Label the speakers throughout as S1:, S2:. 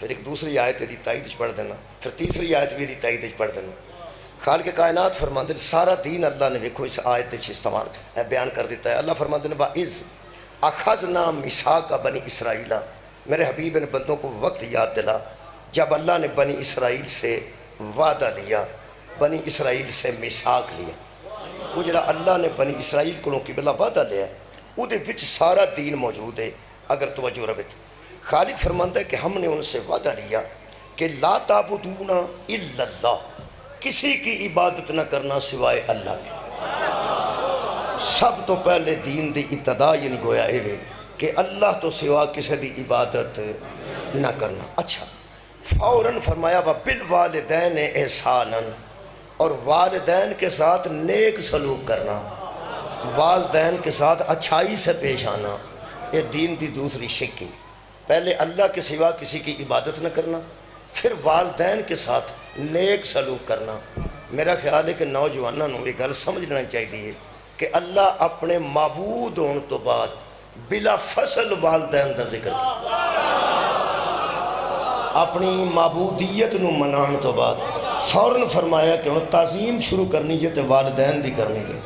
S1: پھر ایک دوسری آیت دی تائید پڑھ دینا، پھر تیسری آیت بھی دی تائید پڑھ دینا۔ خالق کائنات فرماندے سارا دین اللہ نے دیکھو اس آیت وچ استعمال بیان کر دیتا ہے۔ اللہ فرماندے نے وَإِذْ أَخَذْنَا مِيثَاقَ بَنِي إِسْرَائِیلَ، میرے حبیب نے بندوں کو وقت یاد دلا جب اللہ نے بنی اسرائیل سے وعدہ لیا، بنی اسرائیل سے میثاق لیا۔ وہ جڑا اللہ نے بنی اسرائیل کو قبلہ وعدہ لیا وہ دے وچ سارا دین موجود ہے۔ اگر توجہ رہے تو خالق فرماندہ ہے کہ ہم نے ان سے وعدہ لیا کہ لا تعبدون الا اللہ، کسی کی عبادت نہ کرنا سوائے اللہ کے۔ سب تو پہلے دین دی ابتدا یعنی گویا ہے کہ اللہ تو سوا کسی دی عبادت نہ کرنا۔ اچھا فوراً فرمایا وَبِالْوَالِدَيْنِ احساناً، اور والدین کے ساتھ نیک سلوک کرنا، والدین کے ساتھ اچھائی سے پیش آنا، یہ دین دی دوسری شکل۔ پہلے اللہ کے سوا کسی کی عبادت نہ کرنا، پھر والدین کے ساتھ نیک سلوک کرنا۔ میرا خیال ہے کہ نوجوانوں نے یہ گل سمجھنا چاہیے کہ اللہ اپنے معبود ہونے تو بعد بلا فصل والدین دا ذکر کر، اپنی معبودیت نو منان تو بعد فوراً فرمایا کہ وہ تعظیم شروع کرنی ہے تو والدین دی کرنی ہے،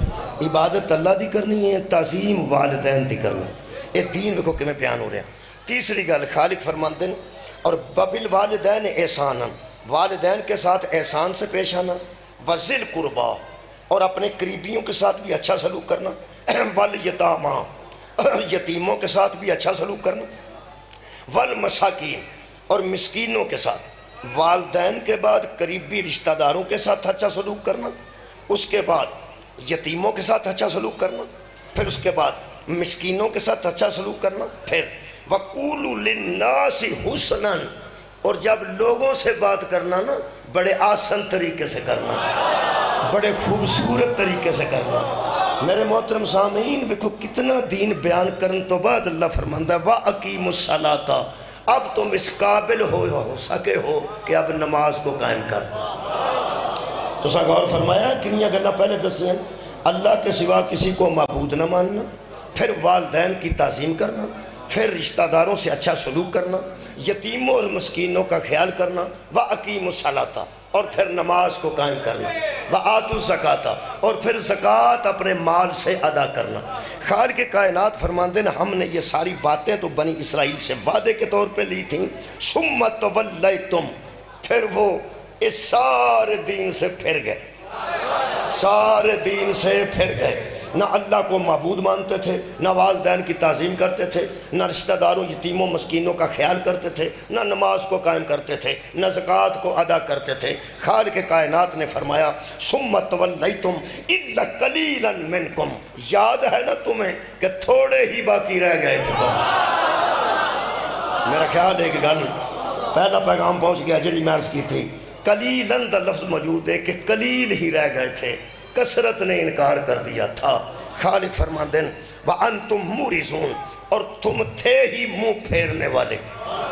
S1: عبادت اللہ دی کرنی ہے، تعظیم والدین دی کرنی ہے۔ یہ دین دیکھو کہ میں بیان ہو رہا ہے۔ تیسری گل خالق فرماندے ہیں اور وَبِالْوَالِدَيْنِ احساناً، والدین کے ساتھ احسان سے پیش آنا، وَذِي الْقُرْبَى، اور اپنے قریبیوں کے ساتھ بھی اچھا سلوک کرنا، وَالْيَتَامَى، یتیموں کے ساتھ بھی اچھا سلوک کرنا، وَالْمَسَاکِین، اور مسکینوں کے ساتھ۔ والدین کے بعد قریبی رشتہ داروں کے ساتھ اچھا سلوک کرنا، اس کے بعد یتیموں کے ساتھ اچھا سلوک کرنا، پھر اس کے بعد مسکینوں کے ساتھ اچھا سلوک کرنا، پھر وَقُولُوا لِلنَّاسِ حُسْنًا، اور جب لوگوں سے بات کرنا نا بڑے آسن طریقے سے کرنا، بڑے خوبصورت طریقے سے کرنا۔ میرے محترم سامعین دیکھو کتنا دین بیان کرن تو بعد اللہ فرماندہ ہے وَأَقِیمُوا الصَّلَاةَ، اب تم اس قابل ہو سکے ہو کہ اب نماز کو قائم کر۔ تو سا غور فرمایا کنیا گلہ پہلے دسیں، اللہ کے سوا کسی کو معبود نہ ماننا، پھر والدین کی تعظیم کرنا، پھر رشتہ داروں سے اچھا سلوک کرنا، یتیموں اور مسکینوں کا خیال کرنا، وَأَقِیمُوا الصَّلَاةَ، اور پھر نماز کو قائم کرنا، وَآتُوا الزَّکَاةَ، اور پھر زکوٰۃ اپنے مال سے ادا کرنا۔ خالق کائنات فرماندے ہیں ہم نے یہ ساری باتیں تو بنی اسرائیل سے وعدے کے طور پہ لی تھیں، ثُمَّ تَوَلَّيْتُمْ، پھر وہ اس سارے دین سے پھر گئے، سارے دین سے پھر گئے۔ نہ اللہ کو معبود مانتے تھے، نہ والدین کی تعظیم کرتے تھے، نہ رشتہ داروں یتیموں مسکینوں کا خیال کرتے تھے، نہ نماز کو قائم کرتے تھے، نہ زکوٰۃ کو ادا کرتے تھے۔ خالق کائنات نے فرمایا ثُمَّ تَوَلَّيْتُمْ إِلَّا قَلِيلًا مِّنْكُمْ، یاد ہے نا تمہیں کہ تھوڑے ہی باقی رہ گئے تھے تم۔ میرا خیال ہے کہ گل پہلا پیغام پہنچ گیا جڑی میں عرض کی تھی، قلیلاً دا لفظ موجود ہے کہ قلیل ہی رہ گئے تھے، کثرت نے انکار کر دیا تھا۔ خالق فرماندے ہیں وَأَنْتُمْ مُورِثُونَ، اور تم تھے ہی منہ پھیرنے والے۔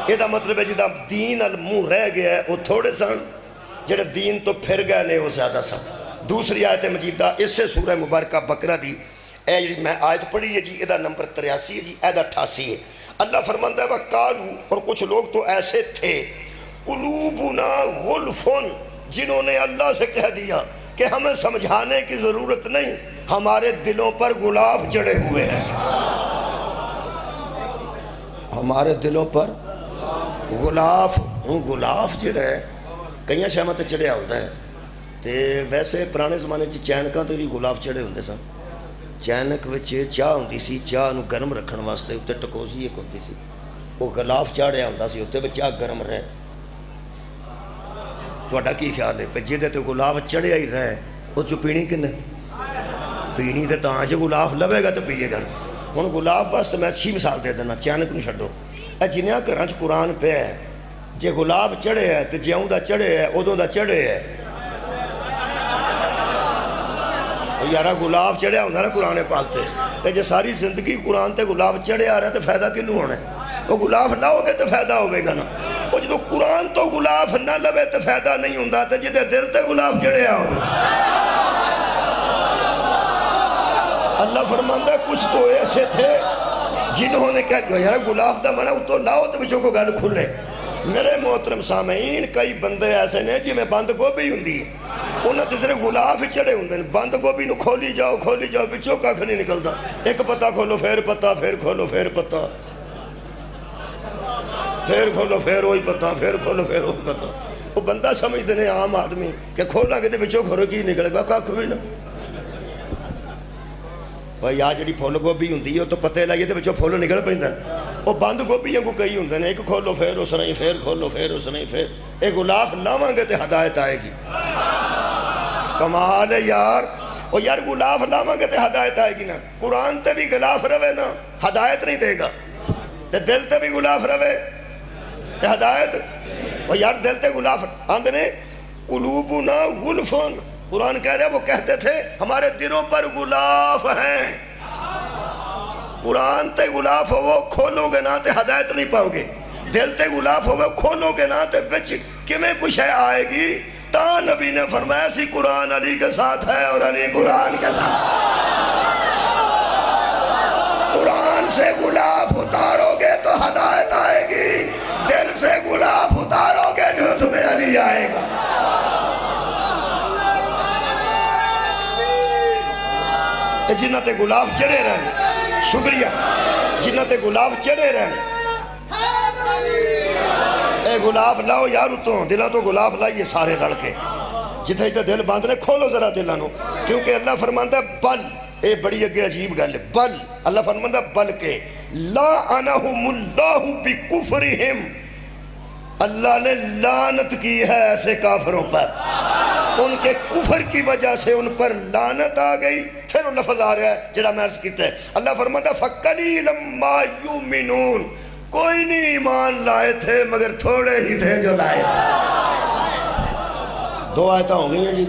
S1: یہ دا مطلب ہے جدا دین المنہ رہ گیا ہے وہ تھوڑے سن، جڑے دین تو پھر گئے نے وہ زیادہ سن۔ دوسری آیت مجیدہ اس سے سورہ مبارکہ بقرہ دی اے جی میں آیت پڑھی ہے جی، یہ دا نمبر 83 ہے جی، یہ دا 88 ہے۔ اللہ فرماندہ ہے وَقَالُوا، اور کچھ لوگ تو ایسے تھے، قُلُوبُنَا غُلْفٌ، جنہوں نے اللہ سے کہہ دیا کہ ہمیں سمجھانے کی ضرورت نہیں، ہمارے دلوں پر غلاف چڑھے ہوئے ہیں، ہمارے دلوں پر غلاف غلاف جڑا ہے کئی شہمت چڑھیا ہوتا ہے۔ تے ویسے پرانے زمانے چینکاں تو بھی غلاف چڑھے ہوندے سن، چینک وچ چاہ ہوندی سی، چاہ نو گرم رکھن واسطے اتنے ٹکوسی ایک ہوندی سی، وہ غلاف چاڑھیا ہوندا سی اتنے چاہ گرم رہے۔ توڑا کی خیال ہے پہ جدے تو غلاف چڑھیا ہی رہے وہ جو پینی کنے پینی تے تاں جو غلاف لبے گا تو پیئے گا۔ ہن غلاف واسطے میں اچھی مثال دے دینا، چینک نہیں چھڈو، اے جنیا گھراں چ قرآن پہ ہے، جے غلاف چڑھے ہے تے جیوں دا چڑھے ہے ادوں دا چڑھے ہے۔ یارا غلاف چڑھیا ہوندا نا قرآن پاک تے جے ساری زندگی قرآن تے غلاف چڑھے آ رہا ہے تے فائدہ کینوں ہونا ہے؟ وہ غلاف لاؤ گے تو فائدہ ہوئے گا نا۔ وہ جدو قرآن تو غلاف نہ لوے تو فائدہ نہیں ہوندہ تے جدے دل تے غلاف چڑھے آؤ۔ اللہ فرماندہ کچھ تو ایسے تھے جنہوں نے کہا یار غلاف دا منع تو لاؤ تو بچوں کو گل کھلے، میرے محترم سامعین کئی بندے ایسے نے جی میں بند گوبھی ہوندی انہاں تے صرف غلاف چڑھے ہوندے نے بند گوبھی نو کھولی جاؤ وچوں کھ نہیں نکلدا ایک پتا کھولو پھر پتا پھر کھولو پھر پتا پھر کھولو پھر وہی پتا پھر کھولو پھر وہی پتا وہ بندہ سمجھتے ہیں عام آدمی کہ کھولا کے تے وچوں کھورو کی نکلے گا کھ بھی نہ بھائی آ جڑی پھول گوبھی ہوندی ہے تو پتے لائیے تے وچوں پھول نکل پیندے وہ بند گوبھی کو کئی ہوندے نے ایک کھولو پھر اس نہیں پھر کھولو پھر اس نہیں پھر ایک غلاف لاواں گے تے ہدایت آئے گی کمال ہے یار وہ یار غلاف لاواں گے تے ہدایت آئے گی نا قرآن تے بھی غلاف روے نا ہدایت نہیں دے گا تے دل تے بھی غلاف روے تے ہدایت وہ یار دل تے غلاف آندے نے قلوبنا غلفن قرآن کہہ رہے وہ کہتے تھے ہمارے دلوں پر غلاف ہیں قرآن تے غلاف ہو وہ کھولو گے نا تے ہدایت نہیں پاؤ گے دل تے غلاف ہو وہ کھولو گے نا تے بچ کمیں کچھ ہے آئے گی تا نبی نے فرمایا سی قرآن علی کے ساتھ ہے اور علی قرآن کے ساتھ قرآن سے غلاف اتارو گے تو ہدایت آئے گی دل سے غلاف اتارو گے جو تمہیں علی آئے گا جنہ تے غلاف چڑھے رہنے شکریہ جنہ تے غلاف چڑھے رہنے اے غلاف لاؤ یار اتوں دلہ تو غلاف لائیے سارے رل کے جتھے جتھے دل باندھنے کھولو ذرا دلانو کیونکہ اللہ فرماندہ بل اے بڑی اگے عجیب گل ہے بل اللہ فرماندہ بل کے لعنہم اللہ بکفرہم اللہ نے لعنت کی ہے ایسے کافروں پر ان کے کفر کی وجہ سے ان پر لعنت آ گئی پھر وہ لفظ آ رہا ہے جڑا میں عرض کیتا ہے اللہ فرماتا فَقَلِيلًا مَا يُؤْمِنُونَ کوئی نہیں ایمان لائے تھے مگر تھوڑے ہی تھے جو لائے تھے دو آیتیں ہو گئی ہیں جی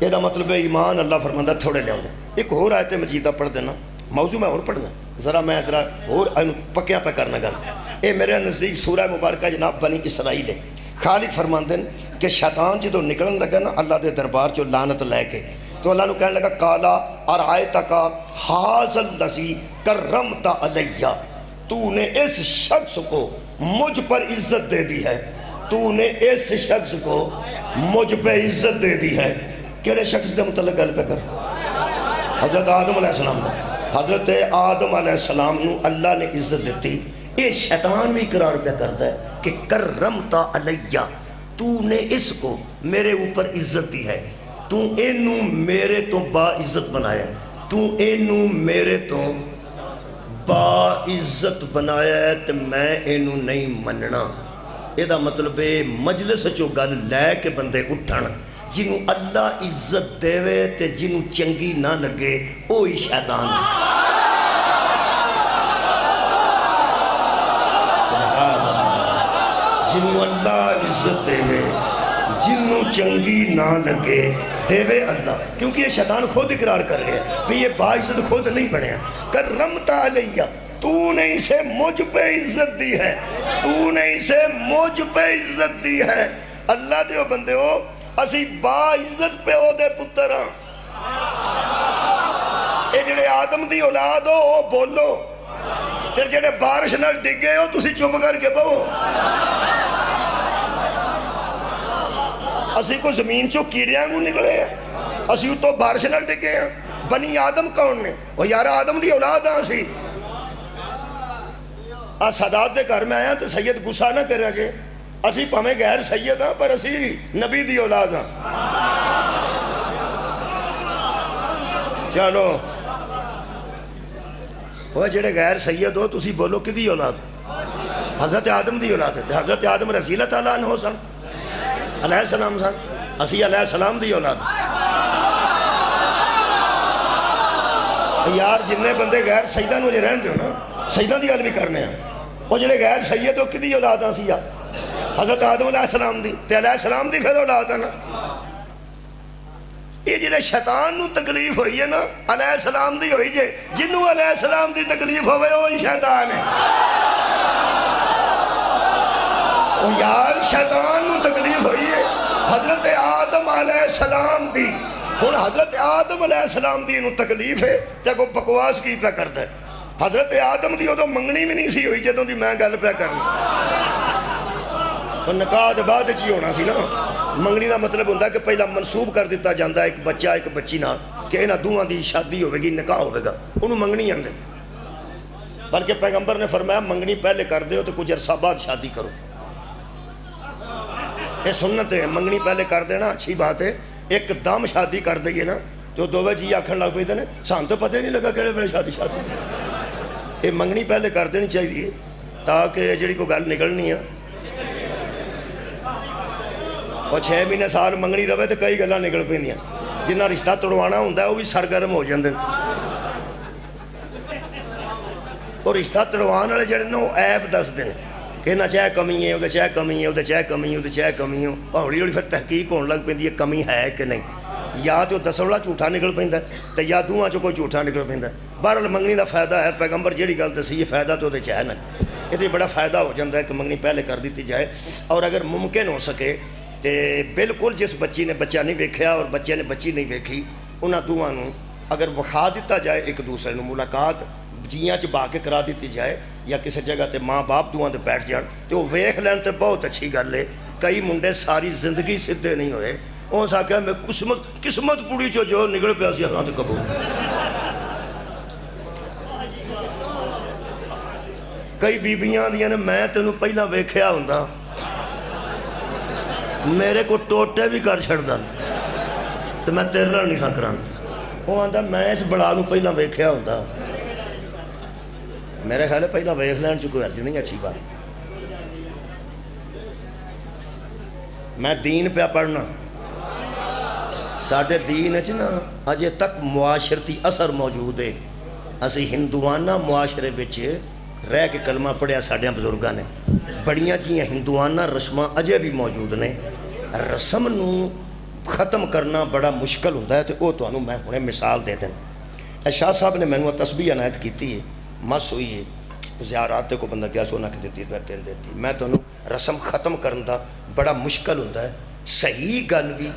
S1: یہ دا مطلب ہے ایمان اللہ فرماتا تھوڑے لے آؤں دے ایک اور آیت مجیدہ پڑھ دینا موضوع میں اور پڑھنا ذرا میں ذرا اور پکیاں پہ کرنا گل اے میرے نزدیک سورہ مبارکہ جناب بنی اسرائیل ہے خالق فرماندے کہ شیطان جدو نکلن لگا نا اللہ دے دربار جو لعنت لے کے تو اللہ نے کہنے لگا کالا ارائیتکا حاضر لذی کرمتا علیہ تو نے اس شخص کو مجھ پر عزت دے دی ہے تو نے اس شخص کو مجھ پہ عزت دے دی ہے کیڑے شخص دے متعلق گل پہ کر حضرت آدم علیہ السلام نے حضرت آدم علیہ السلام نو اللہ نے عزت دیتی یہ شیطان بھی اقرار پہ کرتا ہے کہ کرمتا علیہ تو نے اس کو میرے اوپر عزت دی ہے تو اینو میرے تو با عزت بنایا تو اینو میرے تو با عزت بنایا ہے تو میں اینو نہیں مننا یہ دا مطلب ہے مجلس چو گل لے کے بندے اٹھن جنہوں اللہ عزت دے وے تے جنہوں چنگی نہ لگے اوہی شیطان جنہوں اللہ عزت دے وے جنہوں چنگی نہ لگے دے وے اللہ کیونکہ یہ شیطان خود اقرار کر لیا کہ یہ با عزت خود نہیں بڑھیا کرمتا علیہ تو نے اسے مجھ پہ عزت دی ہے تو نے اسے مجھ پہ عزت دی ہے اللہ دیو بندے ہو اسی با عزت پہ ہو دے پتر ہاں اے جڑے آدم دی اولاد ہو وہ بولو تیر جڑے بارش نہ ڈگے ہو تسی چپ کر کے بہو اسی کو زمین چو کیڑیاں کو نکلے ہیں اسی تو بارش نہ ڈگے ہیں بنی آدم کون نے وہ یار آدم دی اولاد ہاں اسی سادات دے گھر میں آیا تو سید گسا نہ کرے گے اسی پہمیں غیر سید ہاں پر اسی نبی دی اولاد ہاں چلو وہ جڑے غیر سید ہو تسی بولو کہ دی اولاد حضرت آدم دی اولاد ہے حضرت آدم رضی اللہ تعالیٰ عنہ سن علیہ السلام سن اسی علیہ السلام دی اولاد یار جنہیں بندے غیر سیدہ مجھے رہن دیو نا سیدہ دی گل بھی کرنے ہیں وہ جڑے غیر سید ہو کدی اولاد ہاں سیا حضرت آدم علیہ السلام دی تے علیہ السلام دی پھر اولاد ہے نا یہ جڑے شیطان نو تکلیف ہوئی ہے نا علیہ السلام دی ہوئی جے جنہوں علیہ السلام دی تکلیف ہوئے وہی شیطان ہے وہ یار شیطان نو تکلیف ہوئی ہے حضرت آدم علیہ السلام دی ہن حضرت آدم علیہ السلام دی انہوں تکلیف ہے تے کو بکواس کی پہ کرتا ہے حضرت آدم دی ادو منگنی بھی نہیں سی ہوئی جدوں دی میں گل پہ کرنا تو نکاح دے بعد ہی ہونا سی نا. منگنی دا مطلب ہوتا ہے کہ پہلا منسوب کر دیتا جاتا ہے ایک بچہ ایک بچی نال کہ انہاں دوواں دی شادی ہوئے گی نکاح ہوئے گا, انہوں منگنی آندے. بلکہ پیغمبر نے فرمایا منگنی پہلے کر دے ہو تو کچھ عرصہ بعد شادی کرو. یہ سنت ہے, منگنی پہلے کر دینا اچھی بات ہے. ایک دم شادی کر دئیے نا تو دووے جی آکھن لگ پے نے سان تو پتہ ہی نہیں لگا کہڑے ویلے شادی. یہ منگنی پہلے کر دینی چاہیے تاکہ جڑی کوئی گل نکلنی ہے. اور 6 مہینے سال منگنی رہے تو کئی گلاں نکل پیندیاں. جنہاں رشتہ توڑوانا ہوندا ہے وہ بھی سرگرم ہو جاندے. اور رشتہ توڑوان والے جڑے نے وہ عیب دسدے نے کہ نہ چاہے کمی ہے, وہ چاہے کمی ہے, وہ چاہے کمی ہے, وہ چاہے کمی ہے. ہولی ہولی پھر تحقیق ہونے لگ پیندی ہے کمی ہے کہ نہیں. یا تو دسن والا جھوٹا نکل پیندا ہے تو یا دوواں چوں کوئی جھوٹا نکل پیندا ہے. بہرحال منگنی دا فائدہ ہے, پیغمبر جیڑی گل دسی ہے فائدہ تو دے ہے نا. یہ بڑا فائدہ ہو جاتا ہے کہ منگنی پہلے کر دیتی جائے. اور اگر ممکن ہو سکے تو بالکل جس بچی نے بچہ نہیں ویکھیا اور بچے نے بچی نہیں ویکھی انہاں دوواں نوں اگر وکھا دیتا جائے ایک دوسرے نوں, ملاقات جیاں چ با کے کرا دیتی جائے یا کسی جگہ تے ماں باپ دوواں دے بیٹھ جان تو وہ ویکھ لین تے بہت اچھی گل ہے. کئی منڈے ساری زندگی سدھے نہیں ہوئے, اس آخیا میں قسمت پوڑی چو جو نکل پیا سی ہاں تے قبول. کئی بیبیاں دیاں نے میں تینوں پہلا ویکھیا ہوندا میرے کو ٹوٹے بھی کر چھڑدا تو میں تیرے نال نہیں سا کرانا. وہ آندا میں اس بڑا نوں پہلا ویکھیا ہوندا. میرے خیال ہے پہلا ویکھ لین چ کوئی حرج نہیں, اچھی بات. میں دین پہ پڑھنا, ساڈے دین وچ نا اجے تک معاشرتی اثر موجود ہے. اسی ہندوانہ معاشرے وچ رہ کے کلمہ پڑھیا ساڈیاں بزرگاں نے. بڑیاں جیاں ہندوانہ رسماں اجے بھی موجود نے. رسم نوں ختم کرنا بڑا مشکل ہوتا ہے. تو وہ تمہیں میں ہنے مثال دے دینا. شاہ صاحب نے مینوں تسبیح عنایت کیتی ہے, مس ہوئی ہے, زیارات کو بندہ گیا سونا کے دیتی تو دین دیتی. میں تمہیں رسم ختم کرن دا بڑا مشکل ہوتا ہے. صحیح گل بھی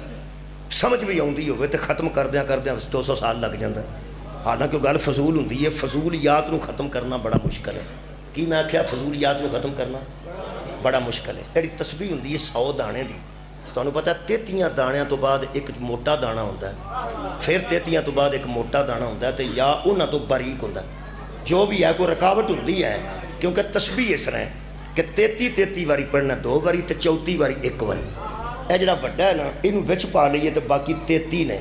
S1: سمجھ بھی آتی ہوئے تو ختم کردیاں 200 سال لگ جاتا ہے. حالانکہ گل فضول ہوندی ہے, فضولیات نو ختم کرنا بڑا مشکل ہے. کی میں آخیا فضولیات نو ختم کرنا بڑا مشکل ہے. جڑی تسبیح ہوندی ہے 100 دانے دی, تمہیں پتہ ہے 33 دانیاں تو بعد ایک موٹا دانا ہوتا ہے, پھر 33 تو بعد ایک موٹا دانا ہوتا ہے, تو یا انہاں تو باریک ہوتا ہے. جو بھی ہے کوئی رکاوٹ ہوندی ہے کیونکہ تسبیح اس طرح ہے کہ 33 واری پڑھنا 2 واری تو 34 واری 1 واری. اے جڑا بڑا ہے نا اینوں وچ پا لئیے تو باقی 33 نے,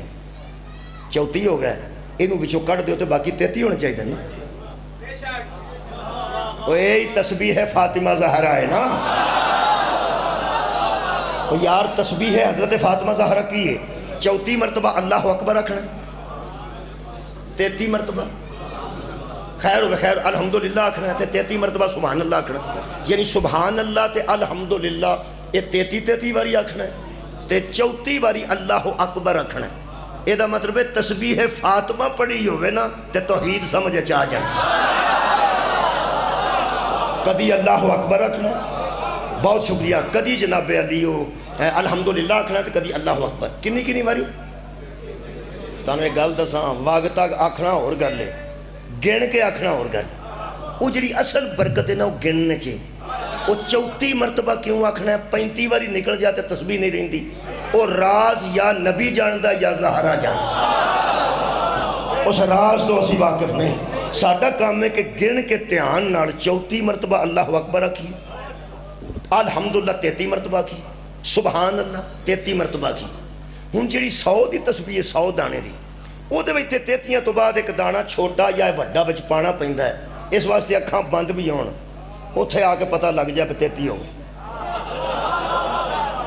S1: 34 ہو گئے. اینوں وچوں کٹ دیو تو باقی 33 ہونے چاہیے نا. وہ یہی تسبیح ہے فاطمہ زہرا ہے نا. وہ یار تسبیح ہے حضرت فاطمہ زہرا کی ہے. 34 مرتبہ اللہ اکبر رکھنا, 33 مرتبہ خیر و بخیر الحمدللہ آکھنا ہے, 33 مرتبہ سبحان اللہ آکھنا. یعنی سبحان اللہ تے الحمدللہ یہ 33 واری آکھنا ہے, تے 34 واری اللہ اکبر آکھنا ہے. یہ دا مطلب ہے تسبیح فاطمہ پڑھی ہوئے نا تے توحید سمجھے چاہ جائیں. کدی اللہ اکبر رکھنا, بہت شکریہ. کدی جناب علیو الحمدللہ آکھنا تے کدی اللہ اکبر. کنی واری تانوں ایک گل دساں, واگ تک آکھنا اور گل ہے, گن کے آکھنا اور گل. وہ جڑی اصل برکت ہے نا وہ گننے چاہیے. وہ 34 مرتبہ کیوں آکھنا ہے, 35 واری نکل جاتے تسبیح نہیں رہندی. وہ راز یا نبی جاندہ یا زہرا جاندہ, اس راز تو اسی واقف نہیں. ساڈا کام ہے کہ گن کے دھیان نال 34 مرتبہ اللہ اکبر آکھی, الحمدللہ 33 مرتبہ کی, سبحان اللہ 33 مرتبہ کی. ہن جڑی 100 دی تسبیح 100 دانے دی, وہ دے وچ 33 تو بعد ایک دانا چھوٹا یا بڑا وچ پانا پیندا ہے. اس واسطے اکھاں بند بھی ہون, اوتھے آ کے پتہ لگ جائے 33 ہو گئے.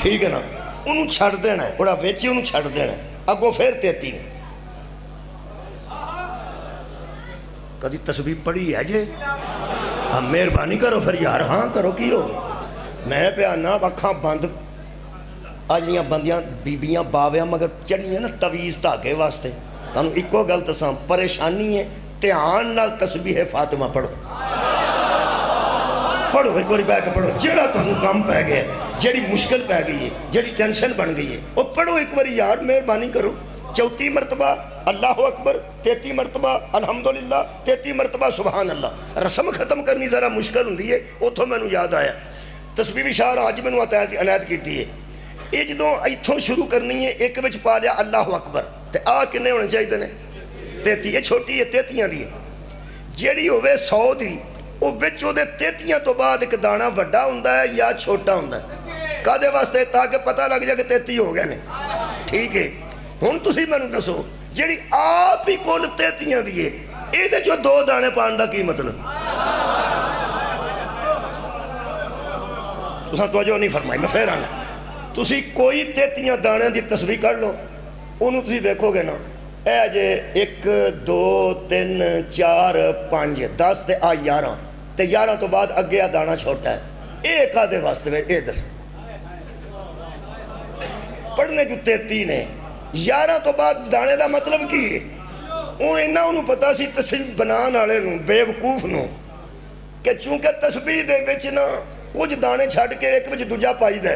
S1: ٹھیک ہے نا, انہوں چھڑ دینا ہے, بڑا ویچے انہوں چھڑ دینا ہے, اگوں پھر 33 نے. کدی تسبیح پڑھی ہے جے, ہم مہربانی کرو پھر یار, ہاں کرو کی ہو گئے. میں پہ آنا اکھاں بند, آجیاں بندیاں بیبیاں باویاں مگر چڑھی ہیں نا تویز دھاگے واسطے. تانوں اکو گل تساں, پریشانی ہے دھیان نال تسبیح فاطمہ پڑھو. پڑھو ایک باری بیٹھ کے پڑھو. جڑا تانوں کم پہ گیا, جڑی مشکل پہ گئی ہے, جڑی ٹینشن بن گئی ہے, وہ پڑھو ایک باری یار, مہربانی کرو. 34 مرتبہ اللہ اکبر, 33 مرتبہ الحمدللہ, 33 مرتبہ سبحان اللہ. رسم ختم کرنی ذرا مشکل ہوندی ہے. اتھوں میں نو یاد آیا تسبیح بھی شاہ اج مینوں عنایت کیتی ہے یہ جدوں ایتھوں شروع کرنی ہے ایک وچ پا لیا اللہ اکبر تے آ کنے ہونے چاہیے نے 33 یہ چھوٹی ہے 33 دی جیڑی ہوے 100 دی وہ وچ او دے 33 تو بعد ایک دانا وڈا ہوندا ہے یا چھوٹا ہوندا ہے کادے واسطے تاکہ پتہ لگ جائے کہ 33 ہو گئے نے ٹھیک ہے ہن تسی مینوں دسو جیڑی آپ ہی کل 33 دی ہے اے تے جو 2 دانے پان دا کی مطلب تساں توجہ نہیں فرمائی میں پھر آنا تسی کوئی 33 دانے دی تسبیح کر لو انہوں تسی دیکھو گے نا اے جے 1 2 3 4 5 10 تے آ 11 تے 11 تو بعد اگے آ دانا چھوٹا ہے اے کادے واسطے میں اے دس پڑھنے جو 33 نے 11 تو بعد دانے دا مطلب کی ہے انہوں پتا سی تسبیح بنان والے نوں بے وقوف نوں کہ چونکہ تسبیح دے وچ نا کچھ دانے چھڑ کے ایک وچ دوجا پائی دے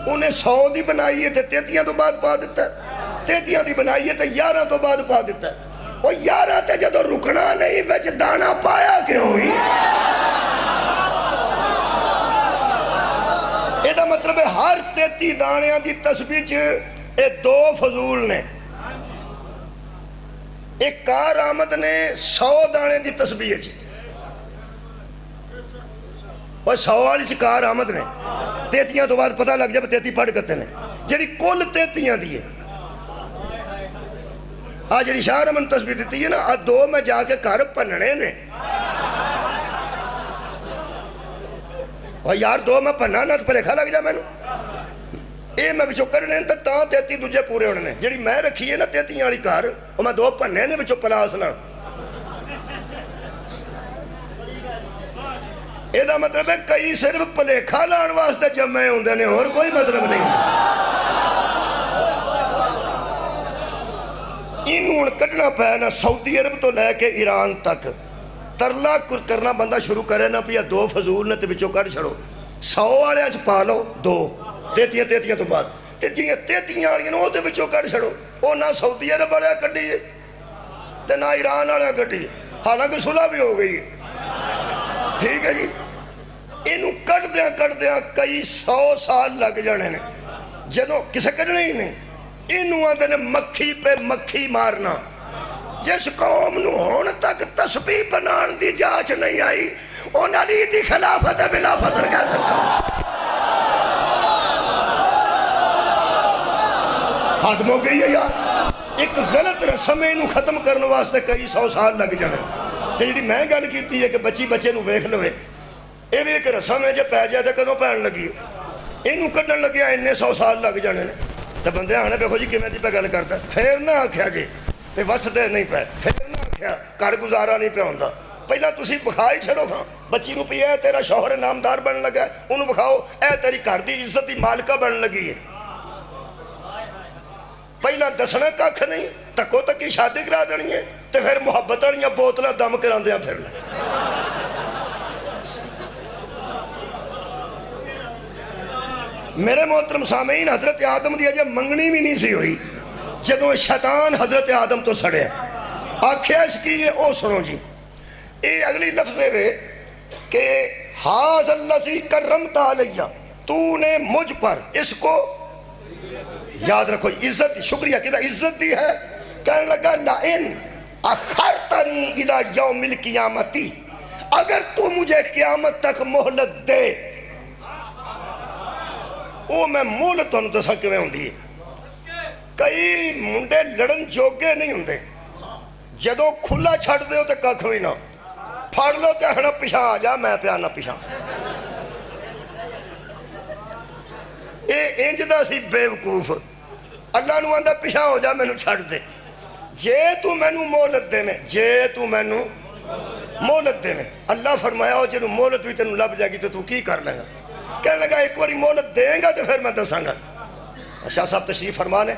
S1: انہیں 100 دی بنائی ہے تے 33 تو بعد پا دیتا ہے 33 دی بنائی ہے تے 11 تو بعد پا دیتا ہے وہ 11 تے جدو رکنا نہیں وچ دانا پایا کیوں ہوئی یہ دا مطلب ہے ہر 33 دانیاں دی تسبیح اے 2 فضول نے ایک کار آمد نے 100 دانے دی تسبیح اور 100 والی کار آمد نے 33 تو بعد پتہ لگ جائے 33 پڑھ کرتے ہیں جڑی کل 33 دی ہے آج جڑی شاہ رحمن تسبیح دیتی ہے نا آج 2 میں جا کے گھر پننے نے اور یار 2 میں پننا نہ تو پلیکھا لگ جائے میں نے اے میں بچو کرنے تو تاں 33 دوجے پورے ہونے نے جڑی میں رکھی ہے نا 33 والی کار اور میں 2 پننے نے بچو پلاس لڑ یہ دا مطلب ہے کئی صرف پلیکھا لان واسطے جمعے ہوندے نے اور کوئی مطلب نہیں انہوں کٹنا پہ نا سعودی عرب تو لے کے ایران تک ترلا کرنا بندہ شروع کرے نا پیا 2 فضول نے تے بچوں کٹ چھڑو 100 والے آج پا لو 2 33 تو بعد تے جنہیں 33 والی نے وہ تے بچوں کٹ چھڑو وہ نہ سعودی عرب والے کٹی ہے تے نہ ایران والے کٹی ہے حالانکہ صلح بھی ہو گئی ہے ٹھیک ہے جی انہوں کٹ دیاں کئی 100 سال لگ جانے نے جدوں کسے کٹنے ہی نہیں انہوں آدھے نے مکھی پہ مکھی مارنا جس قوم نو ہون تک تسبیح بنان دی جاچ نہیں آئی ان علی دی خلافت بلا فضل کیسے سمجھ حد ہو گئی ہے یار ایک غلط رسم انہوں ختم کرنے واسطے کئی 100 سال لگ جانے تے جڑی میں گل کیتی ہے کہ بچے نو ویکھ لوے اے بھی ایک رسم ہے جو پی جائے تے کدوں پین لگی اینوں کڈن لگیا اننے 100 سال لگ جانے نے تے بندے آنے دیکھو جی کیویں دی پہ گل کردا پھر نہ آکھیا جی تے وسدے نہیں پے پھر نہ آکھیا گھر گزارا نہیں پیا ہوندا پہلا تسی بکھا ہی چھڑو کھاں بچی نو پیا تیرا شوہر نامدار بن لگا انہوں بکھاؤ اے تیری گھر دی عزت دی مالکہ بن لگی ہے پہلا دسنا ککھ نہیں تکو تکی شادی کرا دینی ہے تے پھر محبت والیاں بوتلاں دم کراندیاں پھرنا میرے محترم سامعین حضرت آدم دی اجے منگنی بھی نہیں سی ہوئی جدوں شیطان حضرت آدم تو سڑے آکھیا اس کی یہ او سنو جی اے اگلی لفظ ہے کہ حاذ الذی کرمت علیہ تو نے مجھ پر اس کو یاد رکھو عزت شکریہ کہ عزت دی ہے کہنے لگا لئن اخرتنی الی یوم القیامتی اگر تو مجھے قیامت تک مہلت دے وہ میں مہلت ہوں دسا کیویں ہوندی کئی منڈے لڑن جوگے نہیں ہوندے جدوں کھلا چھڑ دیو تے ککھ وی نہ پھڑ لو تے ہن پیچھے آ جا میں پیا نہ پیچھے اے انج دا سی بے وقوف اللہ نو آندا پیچھے ہو جا مینوں چھڑ دے جے تو مینوں مہلت دے میں جے تو مینوں مہلت دے میں اللہ فرمایا ہو جنوں مہلت بھی تینوں لب جائے گی تو کیا کر لے گا کہنے لگا ایک باری مہلت دیں گا تو پھر میں دساں گا شاہ صاحب تشریف فرمانے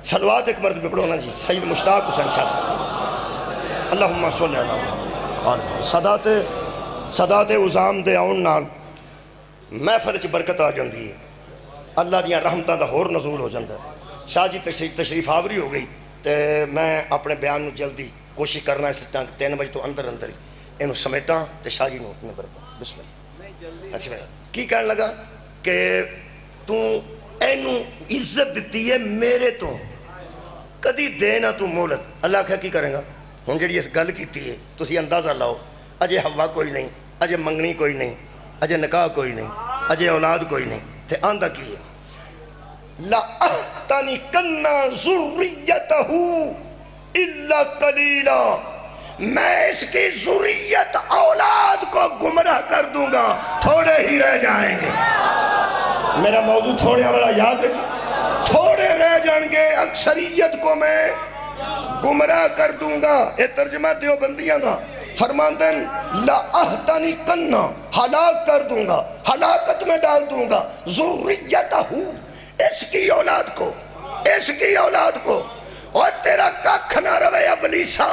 S1: صلوات ایک مرد پہ پڑھونا جی سید مشتاق حسین شاہ صاحب اللہم صلی اللہ علیہ صدات عظام دے آن نال محفل چ برکت آ جاندی ہے اللہ دیاں رحمتاں دا ہور نزول ہو جاندہ ہے شاہ جی تشریف آوری ہو گئی تے میں اپنے بیان نو جلدی کوشش کرنا اس 3 بجے تو اندر ہی اینو سمیٹاں تے شاہ جی نو نمبر بسم اللہ. اچھا کی کہنے لگا کہ تو اینو عزت دیتی ہے میرے تو کدی دینا تو مولت. اللہ کہا کی کریں گا ہن جڑی اس گل کیتی ہے تسی اندازہ لاؤ اجے ہوا کوئی نہیں اجے منگنی کوئی نہیں اجے نکاح کوئی نہیں اجے اولاد کوئی نہیں تے آندہ کی ہے لَأَحْتَنِكَنَّ ذُرِّيَّتَهُ إِلَّا قَلِيلًا میں اس کی ذریت اولاد کو گمراہ کر دوں گا تھوڑے ہی رہ جائیں گے. میرا موضوع تھوڑے والا یاد ہے تھوڑے رہ جائیں گے اکثریت کو میں گمراہ کر دوں گا. یہ ترجمہ دیوبندیاں دا فرماندن لَأَحْتَنِكَنَّ ہلاک کر دوں گا ہلاکت میں ڈال دوں گا ذُرِّيَّتَهُ اس کی اولاد کو اس کی اولاد کو. اور تیرا ککھ نہ روے ابلیسا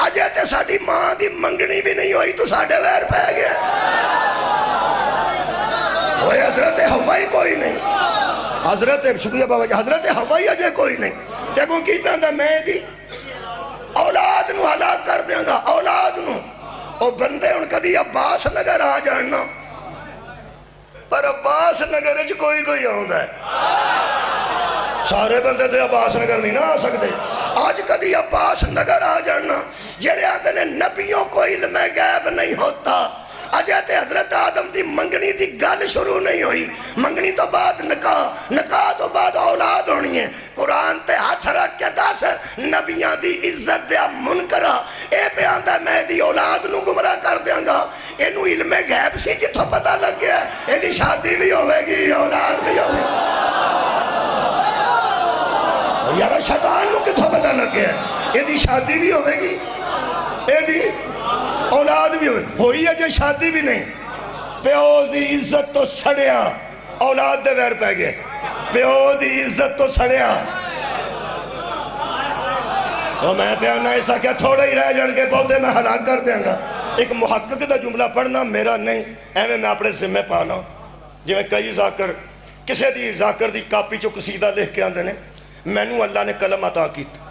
S1: اجے تے ساڑی ماں دی منگنی بھی نہیں ہوئی تو ساڑے ویر پہ گیا. وہ حضرت حوائی کوئی نہیں حضرت شکریہ بابا جی حضرت حوائی اجے کوئی نہیں تے کو کی پہندا میں دی اولاد نو ہلاک کر دیاں گا اولاد نو. او بندے ان کدی عباس نگر آ جاننا پر عباس نگر اچھ کوئی کوئی آؤندا ہے سارے بندے تے عباس نگر نہیں نہ آ سکتے. آج کدی عباس نگر آ جاننا جڑے آتے نے نبیوں کو علم غیب نہیں ہوتا. اجے تے حضرت آدم دی منگنی دی گل شروع نہیں ہوئی منگنی تو بعد نکاح نکاح تو بعد اولاد ہونی ہے. قرآن تے ہاتھ رکھ کے دس نبیاں دی عزت دیا منکرہ اے پہ آندہ میں دی اولاد نو گمراہ کر دیاں گا. اینو علم غیب سی جتھو پتہ لگ گیا اے دی شادی بھی ہوئے گی اولاد بھی ہوئے گی. یارا شیطان نو کتھو پتہ لگ گیا اے دی شادی بھی ہوئے گی اے دی اولاد بھی ہوئی ہے جو شادی بھی نہیں. پیو دی عزت تو سڑیا اولاد دے ویر پہ گئے پیو دی عزت تو سڑیا. تو میں پیانا ایسا کیا تھوڑے ہی رہ جان کے بہتے میں ہلاک کر دیں گا. ایک محقق دا جملہ پڑھنا میرا نہیں ایویں میں اپنے ذمہ پانا جی میں کئی ذاکر کسے دی ذاکر دی کاپی چو قصیدہ لکھ کے آندے نے مینو اللہ نے قلم عطا کیتا.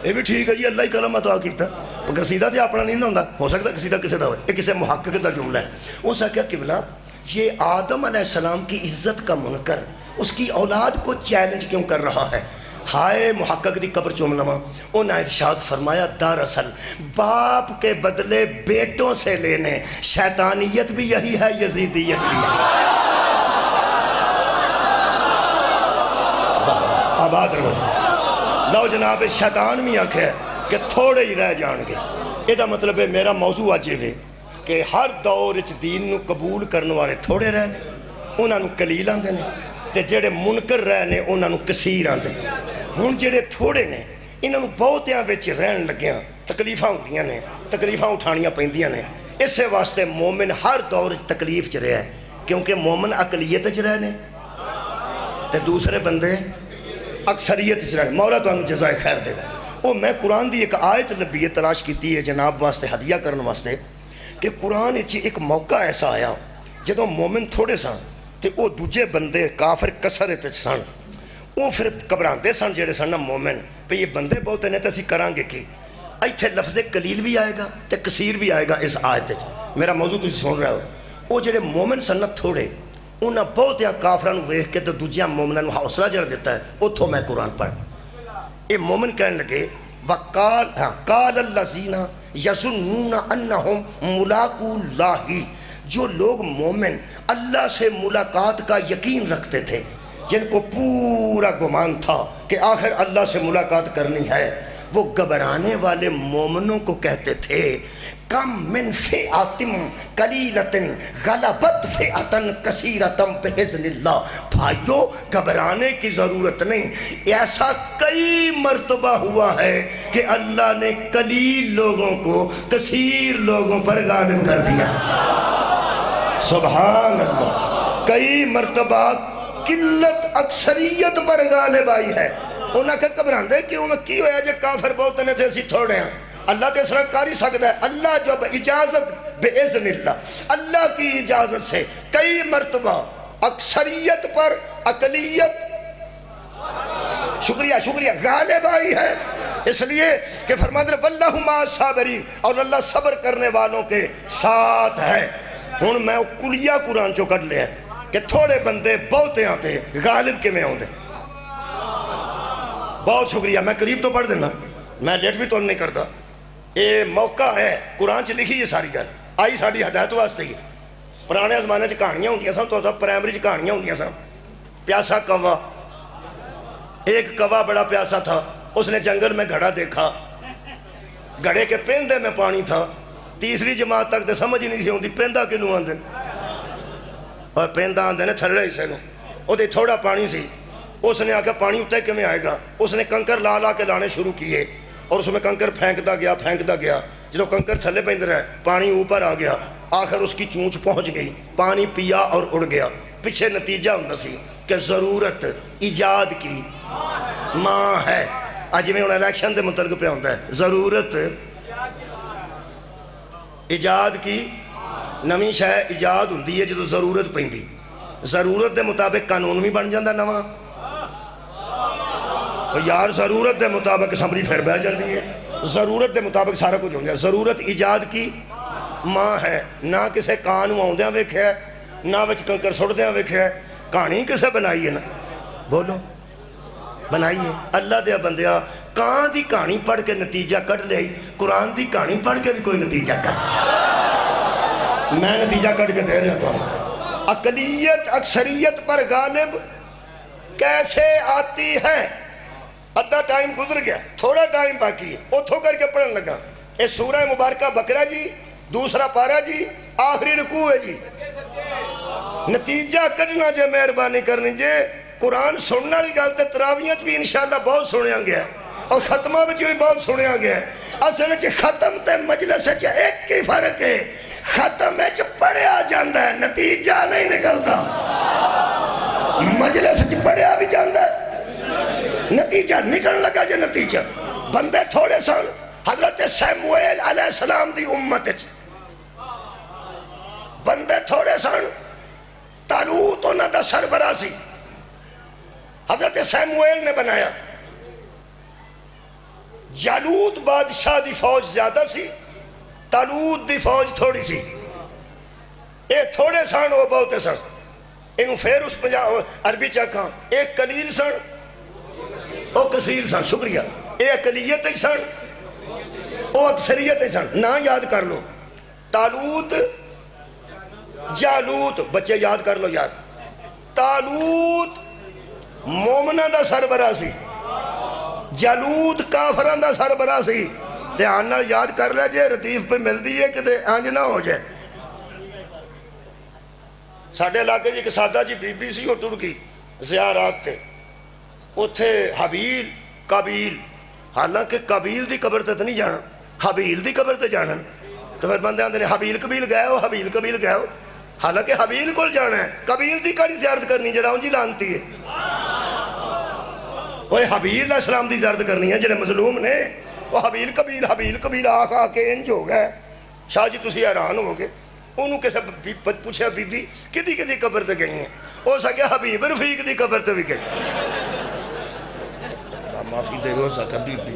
S1: یہ بھی ٹھیک ہے جی اللہ ہی قلم عطا کیتا قصیدہ تے اپنا نہیں ہوتا ہو سکتا قصیدہ کسے دا ہوئے یہ کسے محقق دا جملہ ہے. اس نے کہا قبلہ یہ آدم علیہ السلام کی عزت کا منکر اس کی اولاد کو چیلنج کیوں کر رہا ہے. ہائے محقق دی قبر چوملواں انہوں نے ارشاد فرمایا دراصل باپ کے بدلے بیٹوں سے لینے شیطانیت بھی یہی ہے یزیدیت بھی ہے. آباد رہو لو جناب شیطان بھی آکھے کہ تھوڑے ہی رہ جان گے. یہ دا مطلب ہے میرا موضوع آج ہے کہ ہر دور اچ دین نو قبول کرنے والے تھوڑے رہنے انہاں نو قلیل آندے نے تے جڑے منکر رہنے انہاں نو کثیر آندے. ہن جڑے تھوڑے نے انہاں نو بہتیاں وچ رہن لگیاں تکلیفاں ہوندیاں نے تکلیفاں اٹھانیاں پیندیاں نے. اسے واسطے مومن ہر دور تکلیف چ رہا ہے کیونکہ مومن اقلیت چ رہنے تے دوسرے بندے اکثریت چ رہنے. مولا تو انہوں جزائے خیر دے. وہ میں قرآن دی ایک آیت لبی تلاش کیتی ہے جناب واسطے ہدیہ کرنے واسطے کہ قرآن اچھی ایک موقع ایسا آیا جدوں مومن تھوڑے سن تے وہ دوجے بندے کافر کثرت سن وہ پھر گھبراندے سن جڑے سن مومن پہ یہ بندے بہت نے تے اسی کران گے کی. ایتھے لفظ قلیل بھی آئے گا تے کثیر بھی آئے گا اس آیت وچ. میرا موضوع تسی سن رہے ہو وہ جڑے مومن سن تھوڑے انہاں بہت کافران ویکھ کے تے دوجیاں مومناں نو حوصلہ جڑا دیتا ہے اتھوں میں قرآن پڑھ. یہ مومن کہنے لگے قال الذین یظنون انہم ملاقو اللہ جو لوگ مومن اللہ سے ملاقات کا یقین رکھتے تھے جن کو پورا گمان تھا کہ آخر اللہ سے ملاقات کرنی ہے وہ گھبرانے والے مومنوں کو کہتے تھے کم من فئاتم قلیلتن غلبت فئاتن کثیرتم بإذن اللہ. بھائیو گھبرانے کی ضرورت نہیں ایسا کئی مرتبہ ہوا ہے کہ اللہ نے قلیل لوگوں کو کثیر لوگوں پر غالب کر دیا. سبحان اللہ. کئی مرتبہ قلت اکثریت پر غالب آئی ہے. انہاں کہ گھبراندے کیوں کی ہویا جے کافر بہت نے تھے اسی تھوڑے ہیں. اللہ تے اس طرح کاری سکتا ہے اللہ جب اجازت بِإِذْنِ اللہ اللہ کی اجازت سے کئی مرتبہ اکثریت پر اقلیت شکریہ غالب آئی ہے. اس لیے کہ فرماتے ہیں واللہ مع الصابرین، اور اللہ صبر کرنے والوں کے ساتھ ہے۔ ہن میں کلیہ قرآن چو کٹ لیا کہ تھوڑے بندے بہتے آتے غالب کے میں آؤں دے۔ بہت شکریہ، میں قریب تو پڑھ دینا، میں لیٹ بھی تو نہیں کرتا۔ یہ موقع ہے قرآن چ لکھی یہ ساری گل آئی ساری ہدایت واسطے ہی۔ پرانے زمانے چ کہانیاں ہوندیاں سن، تو پرائمری چ کہانیاں ہوندیاں سن۔ پیاسا کوا، ایک کوا بڑا پیاسا تھا، اس نے جنگل میں گھڑا دیکھا، گھڑے کے پیندے میں پانی تھا۔ تیسری جماعت تک تو سمجھ ہی نہیں سی ہوندی پیندہ کنوں آندے، اور پیندہ آندے نے تھلڑے حصے نو، وہ دے تھوڑا پانی سی۔ اس نے آکے پانی اتے کے میں آئے گا، اس نے کنکر لا لا کے لانے شروع کیے، اور اس میں کنکر پھینکتا گیا۔ جب کنکر تھلے پہ اندر ہے، پانی اوپر آ گیا، آخر اس کی چونچ پہنچ گئی، پانی پیا اور اڑ گیا۔ پیچھے نتیجہ ہوندہ سی کہ ضرورت ایجاد کی ماں ہے۔ آج میں انہیں الیکشن دے متعلق پہ ہوندہ ہے، ضرورت ایجاد کی نمی شے ایجاد ہوندی ہے جدو ضرورت پیندی۔ ضرورت دے مطابق قانون بھی بن جاندہ نواں، تو یار ضرورت دے مطابق اسمبلی پھر بہ جاندی ہے، ضرورت دے مطابق سارا کچھ ہو جائے۔ ضرورت ایجاد کی ماں ہے، نہ کسے کانوں آؤندیاں ویکھے ہے، نہ وچ کنکر سڑدیاں ویکھے ہے۔ کہانی کسے بنائی ہے نا؟ بولو بنائی ہے اللہ دے بندیاں۔ کان دی کہانی پڑھ کے نتیجہ کٹ لے، قرآن دی کہانی پڑھ کے بھی کوئی نتیجہ کٹ۔ میں نتیجہ کٹ کے دے رہا تھا۔ اقلیت اکثریت پر غالب کیسے آتی ہے؟ ادھا ٹائم گزر گیا، تھوڑا ٹائم باقی ہے، اتھو کر کے پڑھن لگا۔ اے سورہ مبارکہ بقرہ جی، دوسرا پارہ جی، آخری رکوع ہے جی۔ نتیجہ کرنا جے مہربانی کرنی جے، قرآن سننا لی گالتے تراویت بھی انشاءاللہ بہت سنیا گیا ہے، اور ختمہ بھی بہت سنیا گیا ہے۔ اصل چے ختم تے مجلس چے ایک کی فرق ہے، ختم چے پڑھیا جاندہ ہے، نتیجہ نہیں نکلتا۔ مجلس چے پڑھیا بھی جاندہ ہے، نتیجہ نکل لگا جے نتیجہ۔ بندے تھوڑے سن، حضرت سیمویل علیہ السلام دی امت، بندے تھوڑے سن، طالوت انہاں دا سربراہ سی، حضرت سیمویل نے بنایا۔ جالوت بادشاہ دی فوج زیادہ سی، طالوت دی فوج تھوڑی سی۔ اے تھوڑے سن وہ بہتے سن، انہوں پھر اس عربی چاکاں ایک قلیل سن او کثیر سن۔ شکریہ، اے اقلیت ہی سن او اکثریت ہی سن۔ نہ یاد کر لو، طالوت جالوت، بچے یاد کر لو یار۔ طالوت مومنہ دا سربراہ سی، جالوت کافران دا سربراہ سی۔ دھیان نال یاد کر لے جے، ردیف پہ مل دیئے کہ آنج نہ ہو جائے۔ ساڑھے علاقے جی کہ سادہ جی بی بی سی اور ٹرکی زیارات تھے، اتھے حبیل قابیل، حالانکہ قابیل دی قبر تے نہیں جانا، حبیل دی قبر تے جانا۔ تو پھر بندے آندے نے حبیل قبیل گئے ہو، حبیل قبیل گئے ہو، حالانکہ حبیل کو جانا ہے، قبیل دی کاری زیارت کرنی جڑا ان جی لانتی ہے۔ وہ حبیل علیہ السلام دی زیارت کرنی ہے جڑے مظلوم نے، وہ حبیل قبیل آخا کے انج ہو گئے۔ شاہ جی تسی حیران ہو گئے، انہوں کسے پوچھا بی بی کدی قبر تے گئی ہیں؟ ہو سکے حبیب رفیق دی قبر تے بھی گئی۔ معافی دے ہو سکا بی بی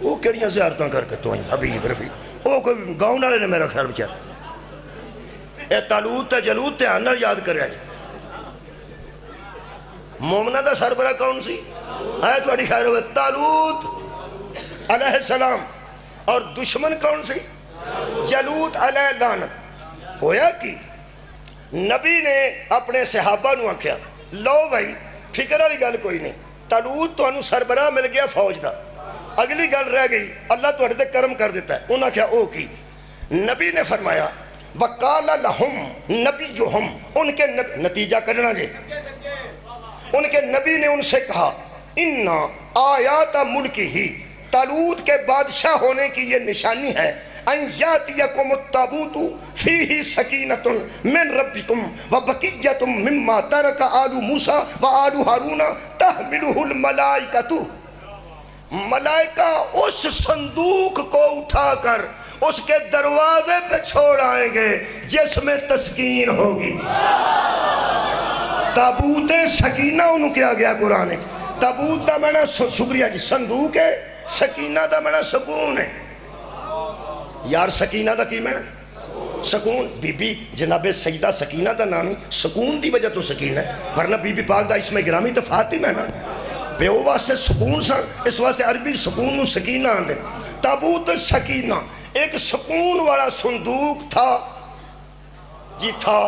S1: وہ کیڑیاں زیارتاں کر کے تو آئیں حبیب رفیق، وہ کوئی گاؤں نالے نے میرا خیال بچار۔ اے طالوت تے جالوت تے آنر یاد کریا جائے۔ مومنہ دا سربراہ کون سی؟ آئے تو اڑی خیر ہوئے طالوت علیہ السلام، اور دشمن کون سی؟ جالوت علیہ لعنت۔ ہویا کی نبی نے اپنے صحابہ نو آکھیا لو بھائی فکر والی گل کوئی نہیں، طالوت تو انو سربراہ مل گیا فوج دا، اگلی گل رہ گئی اللہ تو اڑتے کرم کر دیتا ہے۔ انہاں کیا او کی نبی نے فرمایا وَقَالَ لَهُمْ نَبِيُّهُمْ، ان کے نتیجہ کرنا جے، ان کے نبی نے ان سے کہا اِنَّا آیات ملکی ہی، طالوت کے بادشاہ ہونے کی یہ نشانی ہے، اَنْ يَاتِيَكُمُ التَّابُوتُ فِيهِ سَكِينَةٌ مِّن رَبِّكُمْ وَبَقِيَّةٌ مِّمَّا تَرَكَ آلُ مُوسَىٰ وَآلُ هَارُونَ تَحْمِلُهُ الْمَلَائِكَةُ، ملائکہ اس صندوق کو اٹھا کر اس کے دروازے پہ چھوڑ آئیں گے جس میں تسکین ہوگی۔ تابوت سکینہ انہوں کیا گیا قرآن۔ تابوت دا میں نے شکریہ جی، صندوق ہے سکینہ دا معنی سکون ہے یار، سکینہ دا کی معنی سکون. بی بی جناب سیدہ سکینہ دا نامی سکون دی وجہ تو سکینہ ہے، ورنہ بی بی پاک دا اسم گرامی تو فاطمہ ہے نا. پیو واسطے سکون سن، اس واسطے عربی سکون نو سکینہ آندے. تابوت سکینہ ایک سکون والا صندوق تھا جی تھا.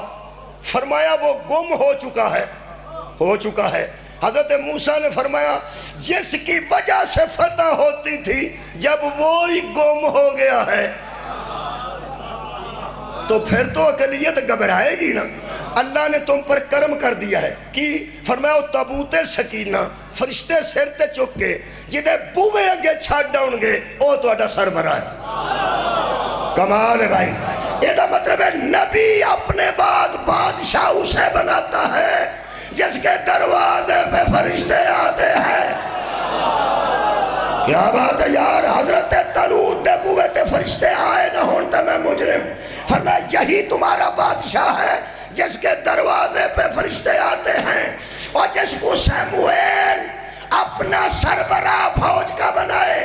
S1: فرمایا وہ گم ہو چکا ہے. حضرت موسیٰ نے فرمایا جس کی وجہ سے فتح ہوتی تھی جب وہی گم ہو گیا ہے تو پھر تو اقلیت گھبرائے گی نا. اللہ نے تم پر کرم کر دیا ہے کہ فرمایا تابوت سکینہ فرشتے سر تے چک کے جدے بوے اگے چھاڑ ڈاؤن گے او تو اڈا سر برائے. کمال ہے بھائی. یہ مطلب ہے نبی اپنے بعد بادشاہ اسے بناتا ہے جس کے دروازے پہ فرشتے آتے ہیں. کیا بات ہے یار. حضرت طالوت دے بوے تے فرشتے آئے نہ ہون تے میں مجرم. فرمایا یہی تمہارا بادشاہ ہے جس کے دروازے پہ فرشتے آتے ہیں اور جس کو سیموئیل اپنا سربراہ فوج کا بنائے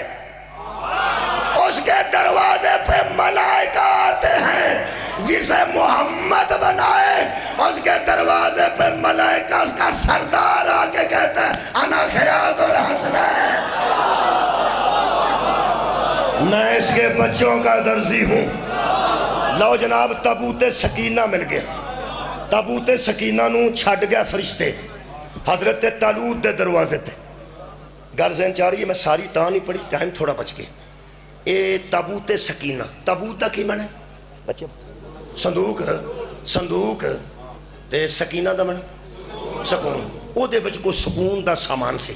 S1: اس کے دروازے پہ ملائکہ آتے ہیں. جسے محمد بنائے اس کے دروازے پہ ملائکہ کا سردار آکے کہتا ہے انا خیاط الحسنین، میں اس کے بچوں کا درزی ہوں. لو جناب تابوت سکینہ مل گیا. تابوت سکینہ نو چھڑ گیا فرشتے حضرت طالوت دے دروازے تے. گھر ذہن چاہ رہی ہے میں ساری تاں نہیں پڑھی، ٹائم تھوڑا بچ گیا. اے تابوت سکینہ، تابوت دا کی معنی بچے صندوق تے سکینہ دا معنی سکون. او دے وچ کو سکون دا سامان سی.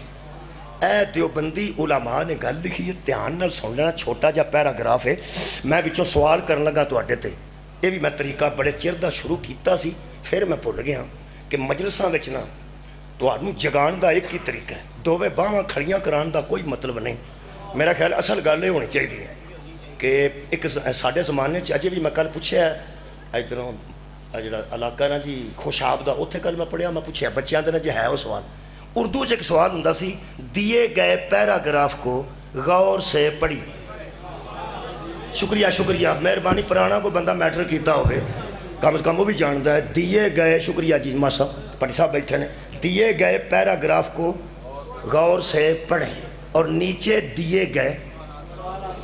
S1: اے دیوبندی علماء نے گل لکھی ہے، دھیان نال سن لینا، چھوٹا جا پیراگراف ہے. میں وچوں سوال کرن لگا تواڈے تے. یہ بھی میں طریقہ بڑے چر دا شروع کیتا سی، پھر میں بھول گیا کہ مجلساں وچ نا تہانوں جگان دا ایک ہی طریقہ ہے، دوویں باواں کھڑیاں کران دا کوئی مطلب نہیں. میرا خیال اصل گل یہ ہونی چاہیے کہ ایک ساڈے زمانے اجے بھی میں کل پوچھیا ادھروں جڑا علاقہ نا جی خوشاب دا، اوتھے کل میں پڑھیا، میں پوچھیا بچیاں دے نا جی ہے وہ سوال. اردو ایک سوال ہوندا سی، دیے گئے پیراگراف کو غور سے پڑھی. شکریہ مہربانی. پرانا کو بندہ میٹر کیتا ہوئے کم از کم وہ بھی جانتا ہے. دیے گئے شکریہ جی ماں صاحب پڑھی صاحب بیٹھے نے. دیے گئے پیراگراف کو غور سے پڑھیں اور نیچے دیے گئے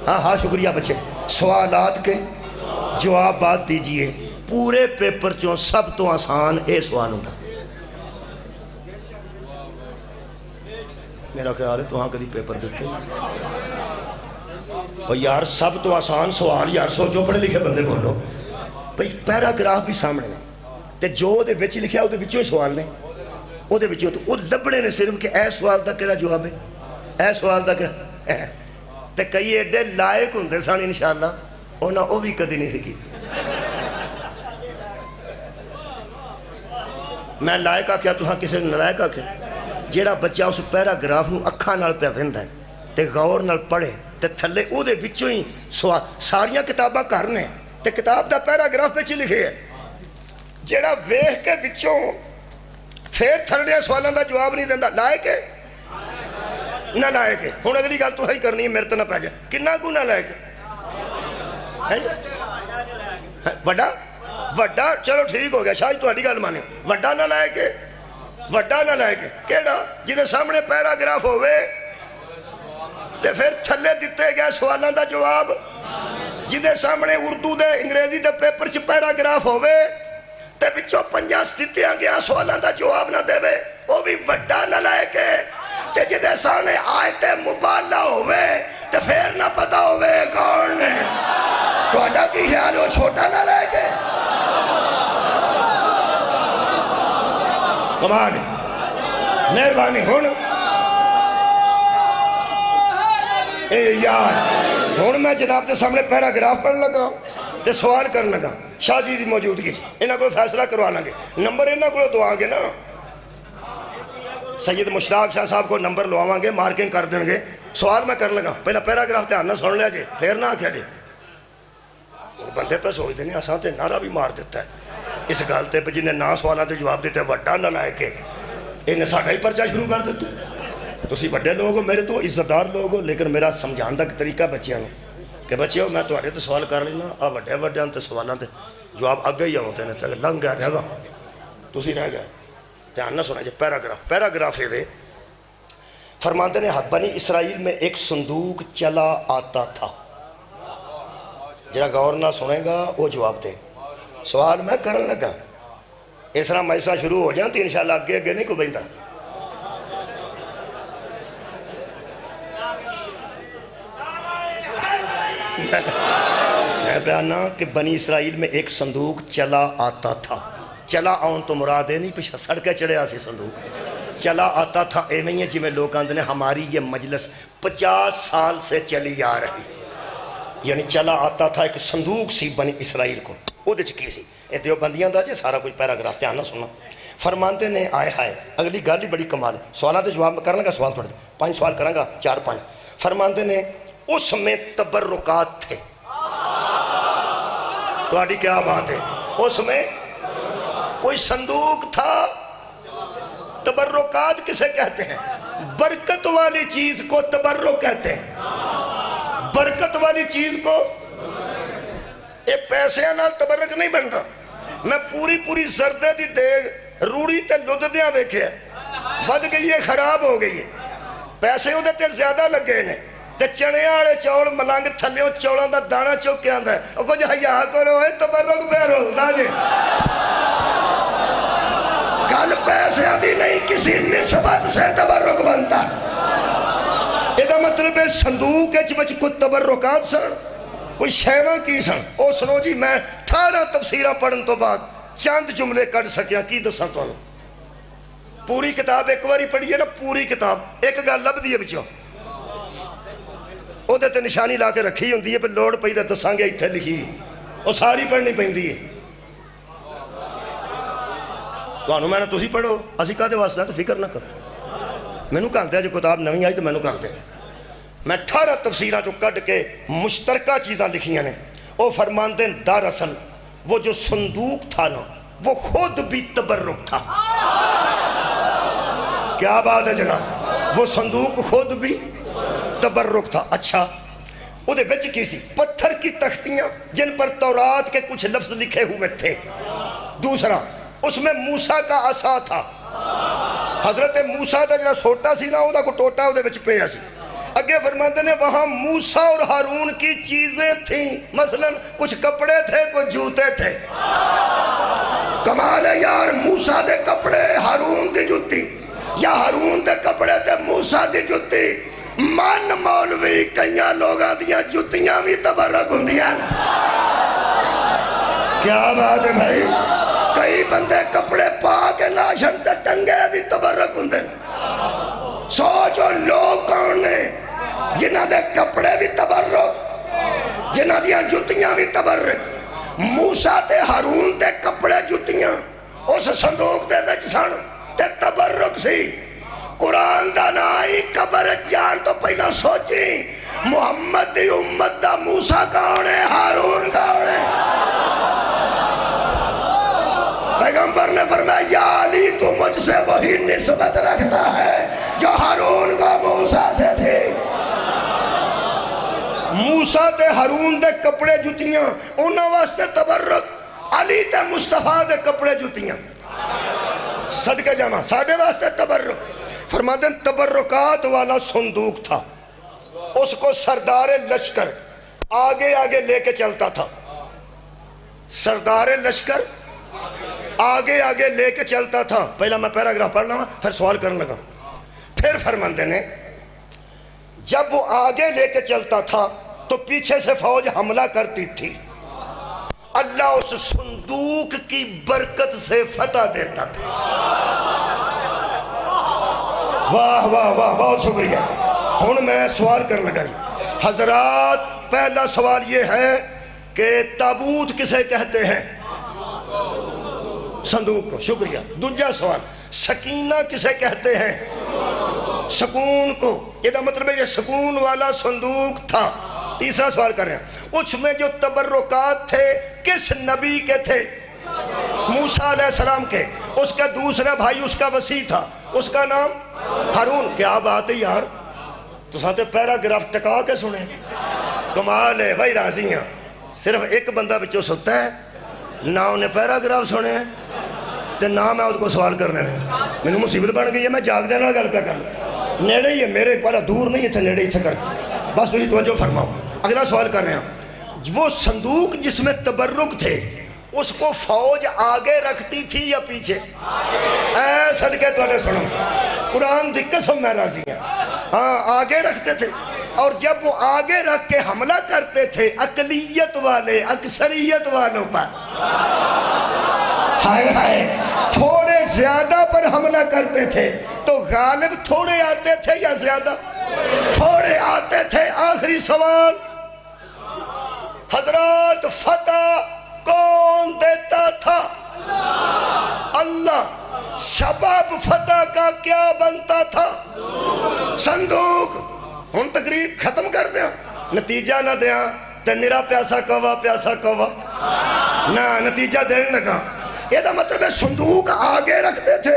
S1: ہاں شکریہ بچے سوالات کے جوابات دیجئے. پورے پیپر چوں سب تو آسان اے سوال ہوتا. میرا خیال ہے تو ہاں کدی پیپر دیتے اور یار سب تو آسان سوال یار سوچو پڑھے لکھے بندے بولو بھئی پیراگراف بھی سامنے نے تے جو دے بچ لکھیا وہ بچوں ہی سوال نے وہ دے بچوں تو وہ لبڑے نے صرف کہ اے سوال دا کیڑا جواب ہے اے سوال دا کیڑا تے کئی ایڈے لائق ہوندے سان انشاءاللہ انہاں وہ بھی کدی نہیں سکی. میں لائق آکھیا تو ہاں کسی نے لائق آکھیا جیڑا بچہ اس پیراگراف نو اکھاں نال پہ ویندا ہے تے غور نال پڑھے تے تھلے او دے وچوں ہی ساریاں کتاباں کرنے تے کتاب دا پیراگراف وچ لکھے ہے جیڑا ویکھ کے وچوں پھر تھلے سوالاں دا جواب نہیں دیندا لائق ہے نہ لائق ہے. ہن اگلی گل تو ہی کرنی ہے میرے تے نہ پہ جائے کنا کو نہ لائق ہے وڈا چلو ٹھیک ہو گیا شاید تہاڈی گل مانے وڈا نہ لائق ہے وڈا نہ لائے کے کیڑا جدے سامنے پیراگراف ہوئے تے پھر تھلے دیتے گئے سوالاں دا جواب جدے سامنے اردو دے انگریزی دے پیپر چ پیراگراف ہوئے تے بچوں 50 دتیاں گیا سوالاں دا جواب نہ دے وے وہ بھی وڈا نہ لائے کے تے جدے سامنے آیت مبالہ ہوئے تے پھر نہ پتا ہوئے کون نے تہاڈا کی خیال ہو چھوٹا نہ لائے کے. کمال مہربانی. ہن اے یار ہن میں جناب کے سامنے پیراگراف پڑھن لگا تے سوال کرن لگا شاہ جی دی موجودگی انہاں کو فیصلہ کروا لیں گے نمبر انہاں کو دعا گے نا سید مشتاق شاہ صاحب کو نمبر لواواں گے مارکنگ کر دیں گے. سوال میں کرن لگا پہلا پیراگراف دھیان نہ سن لیا جی پھر نہ آکھیا جی بندے پہ سوچ دینے آسان تے نعرہ بھی مار دیتا ہے اس گالتے پہ جنہیں نہ سوالات جواب دیتے وڈا نہ لائے کے انہیں ساڑھا ہی پرچہ شروع کر دیتے تسی بڑے لوگ ہو، میرے تو عزتدار لوگ ہو، لیکن میرا سمجھان دا طریقہ بچیاں نو کہ بچے ہو میں تو تے سوال کر لینا، آ بڑے بڑے تے سوالاں تے جواب اگے ہی ہوتے ہیں تے لنگ گیا رہ گا تسی رہ گئے۔ دھیان نہ سنا جی پیراگراف ہے فرماتے ہیں بنی اسرائیل میں ایک صندوق چلا آتا تھا۔ جرا غور نہ سنے گا وہ جواب دے، سوال میں کرن لگا اس طرح میسا شروع ہو جانتی انشاءاللہ اگے نہیں کو بہندہ۔ میں بیانا کہ بنی اسرائیل میں ایک صندوق چلا آتا تھا۔ چلا آن تو مراد ہے نہیں پیچھا سڑکے چڑھے آسی صندوق، چلا آتا تھا اے میں جی میں لوگ آندھنے ہماری یہ مجلس 50 سال سے چلی آ رہی، یعنی چلا آتا تھا ایک صندوق سی بنی اسرائیل کو، وہ دے چکی سی اے دیو بندیاں دا جے سارا کچھ پیراگراف دھیان نہ سننا۔ فرماندے نے آئے ہائے اگلی گالی بڑی کمال ہے، سوالات جواب کرنے کا سوال پڑھ دے 5 سوال کرنے گا 4-5۔ فرماندے نے اس میں تبرکات تھے، تو آڈی کیا بات ہے، اس میں کوئی صندوق تھا۔ تبرکات کسے کہتے ہیں؟ برکت والی چیز کو تبرک کہتے ہیں، برکت والی چیز کو اے پیسے نال تبرک نہیں بنتا۔ میں پوری زردے دی دیگ روڑی تے لد دیاں بیکھے ہیں ود گئی ہے خراب ہو گئی ہے، پیسے ہوں تے زیادہ لگ گئے نے تے چنے آڑے چوڑ ملانگ تھلیوں چوڑاں دا دانا چوک کے آندھا ہے اور کچھ حیاء کرو ہے تبرک بے رولدہ جی گل پیسے دی نہیں کسی نسبت سے تبرک بنتا۔ یہ مطلب ہے صندوق ہے جب کوئی تبرکات سن کوئی شیوہ کی سن او سنو جی میں 18 تفسیرہ پڑھن تو بعد چاند جملے کڑ سکیا کی دساں تو پوری کتاب ایک باری پڑھی ہے نا، پوری کتاب ایک گل لب دی ہے بچوں او دیتے نشانی لا کے رکھی ہوندی ہے پہ لوڑ پہی دے دساں گے اتھے لکھی او ساری پڑھنی پہندی ہے۔ تو انہوں میں نے تسی پڑھو اسی کہا دے واسطہ تو فکر نہ کرو، میں نو کہتے ہیں جو کتاب نویں آئی تو میں نو کہتے ہیں میں 18 تفسیرہ جو کٹ کے مشترکہ چیزاں لکھیاں نے او فرماندے دراصل وہ جو صندوق تھا نا وہ خود بھی تبرک تھا۔ کیا بات ہے جناب، وہ صندوق خود بھی تبرک تھا۔ اچھا وہ دے بچ کی سی پتھر کی تختیاں جن پر تورات کے کچھ لفظ لکھے ہوئے تھے۔ دوسرا اس میں موسیٰ کا عصا تھا، حضرت موسیٰ دا جنہا سوٹا سی نا وہ دا کو ٹوٹا وہ دے بچ پہ سی۔ اگے فرماتے نے وہاں موسیٰ اور ہارون کی چیزیں تھیں، مثلا کچھ کپڑے تھے کچھ جوتے تھے۔ کمال ہے یار، موسیٰ دے کپڑے ہارون دی جوتی یا ہارون دے کپڑے تے موسیٰ دی جوتی، من مولوی کئیاں لوگاں دیاں جوتیاں بھی تبرک ہوں دیاں۔ کیا بات ہے بھائی، کئی بندے کپڑے پا کے لاشن تے ٹنگے بھی تبرک ہوں دیں۔ سوچو لوگ کون نے جنہ دے کپڑے بھی تبرک، جنہ دیاں جوتیاں بھی تبرک۔ موسیٰ تے ہارون تے کپڑے جوتیاں اس صندوق دے وچ سن تے تبرک سی۔ قرآن دا نائی قبر جان تو پہلا سوچی محمد دی امت دا موسیٰ کون ہے ہارون کون ہے؟ پیغمبر نے فرمایا یا علی تو مجھ سے وہی نسبت رکھتا ہے جو ہارون کا موسیٰ سے تھے۔ موسیٰ تے ہارون دے کپڑے جوتیاں انہاں واسطے تبرک، علی تے مصطفیٰ دے کپڑے جوتیاں صدقہ جامع ساڑھے واسطے تبرک۔ فرماتے ہیں تبرکات والا صندوق تھا، اس کو سردار لشکر آگے آگے لے کے چلتا تھا۔ سردار لشکر آگے آگے لے کے چلتا تھا۔ پہلا میں پیراگراف پڑھ لوں پھر سوال کرنے لگا۔ پھر فرماندے نے جب وہ آگے لے کے چلتا تھا تو پیچھے سے فوج حملہ کرتی تھی، اللہ اس صندوق کی برکت سے فتح دیتا تھا۔ واہ واہ واہ بہت شکریہ۔ ہن میں سوال کرنے لگا جی حضرات، پہلا سوال یہ ہے کہ تابوت کسے کہتے ہیں؟ صندوق کو، شکریہ۔ دوجہ سوال سکینہ کسے کہتے ہیں؟ سکون کو، یہ مطلب ہے یہ سکون والا صندوق تھا۔ تیسرا سوال کر رہے ہیں اس میں جو تبرکات تھے کس نبی کے تھے؟ موسیٰ علیہ السلام کے۔ اس کا دوسرا بھائی اس کا وسیع تھا، اس کا نام ہارون کیا بات ہے یار، تو ساتھے پیراگراف ٹکا کے سنے، کمال ہے بھائی، راضی ہیں۔ صرف ایک بندہ بچوں ستا ہے، نہ انہیں پیراگراف سنے ہیں تے نہ میں اس کو سوال کرنے ہیں۔ میں نے مصیبت بن گئی ہے، میں جاگ دینا گل پہ کرنا، نیڑے ہی ہے میرے، پارا دور نہیں ہے، نیڑے ہی کر کے بس وہی توجہ فرماؤ۔ اگلا سوال کر رہے ہیں، وہ صندوق جس میں تبرک تھے اس کو فوج آگے رکھتی تھی یا پیچھے؟ اے صدقے توڑے سنو، قرآن دی قسم میں راضی ہیں، ہاں آگے رکھتے تھے، اور جب وہ آگے رکھ کے حملہ کرتے تھے اقلیت والے اکثریت والوں پر، ہائے ہائے، تھوڑے زیادہ پر حملہ کرتے تھے تو غالب تھوڑے آتے تھے یا زیادہ؟ تھوڑے آتے تھے۔ آخری سوال، حضرات فتح کون دیتا تھا؟ اللہ۔ سبب فتح کا کیا بنتا تھا؟ صندوق۔ ہم تقریر ختم کر دیا، نتیجہ نہ دیا تے نرا پیاسا کوا پیاسا کوا نہ نتیجہ دینے لگا۔ یہ دا مطلب ہے صندوق آگے رکھتے تھے،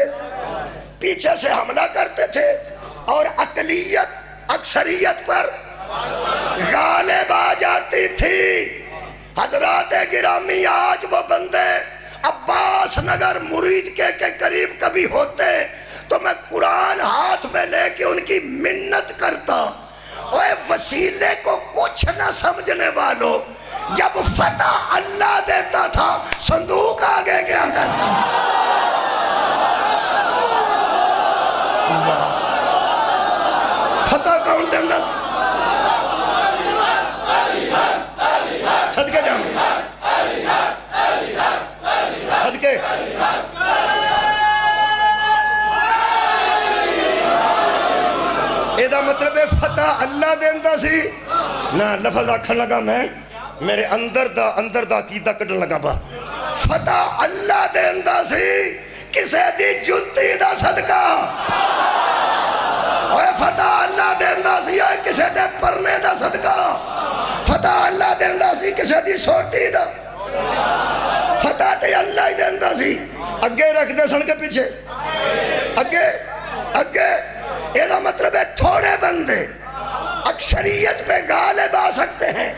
S1: پیچھے سے حملہ کرتے تھے، اور اقلیت اکثریت پر غالب آ جاتی تھی۔ حضرات گرامی، آج وہ بندے عباس نگر مرید کے قریب کبھی ہوتے تو میں قرآن ہاتھ میں لے کے ان کی منت کرتا، اوے وسیلے کو کچھ نہ سمجھنے والوں، جب فتح اللہ دیتا تھا صندوق آگے کیا کرتا؟ فتح کون دیندہ؟ صدقے جامع صدقے، ایدہ مطلب فتح اللہ دیندہ سی نہ لفظ آکھن لگا، میں میرے اندر دا عقیدہ کٹن لگا با، فتح اللہ دیندہ سی، کسے دی جتی دا صدقہ، اوہ فتح اللہ دیندہ سی، اوہ کسے دے پرنے دا صدقہ، فتح اللہ دیندہ سی، کسے دی سوٹی دا، فتح تے اللہ ہی دیندہ سی۔ اگے رکھ دے سن کے پیچھے، اگے اگے، یہ دا مطلب ہے تھوڑے بندے اکثریت پہ غالب آ سکتے ہیں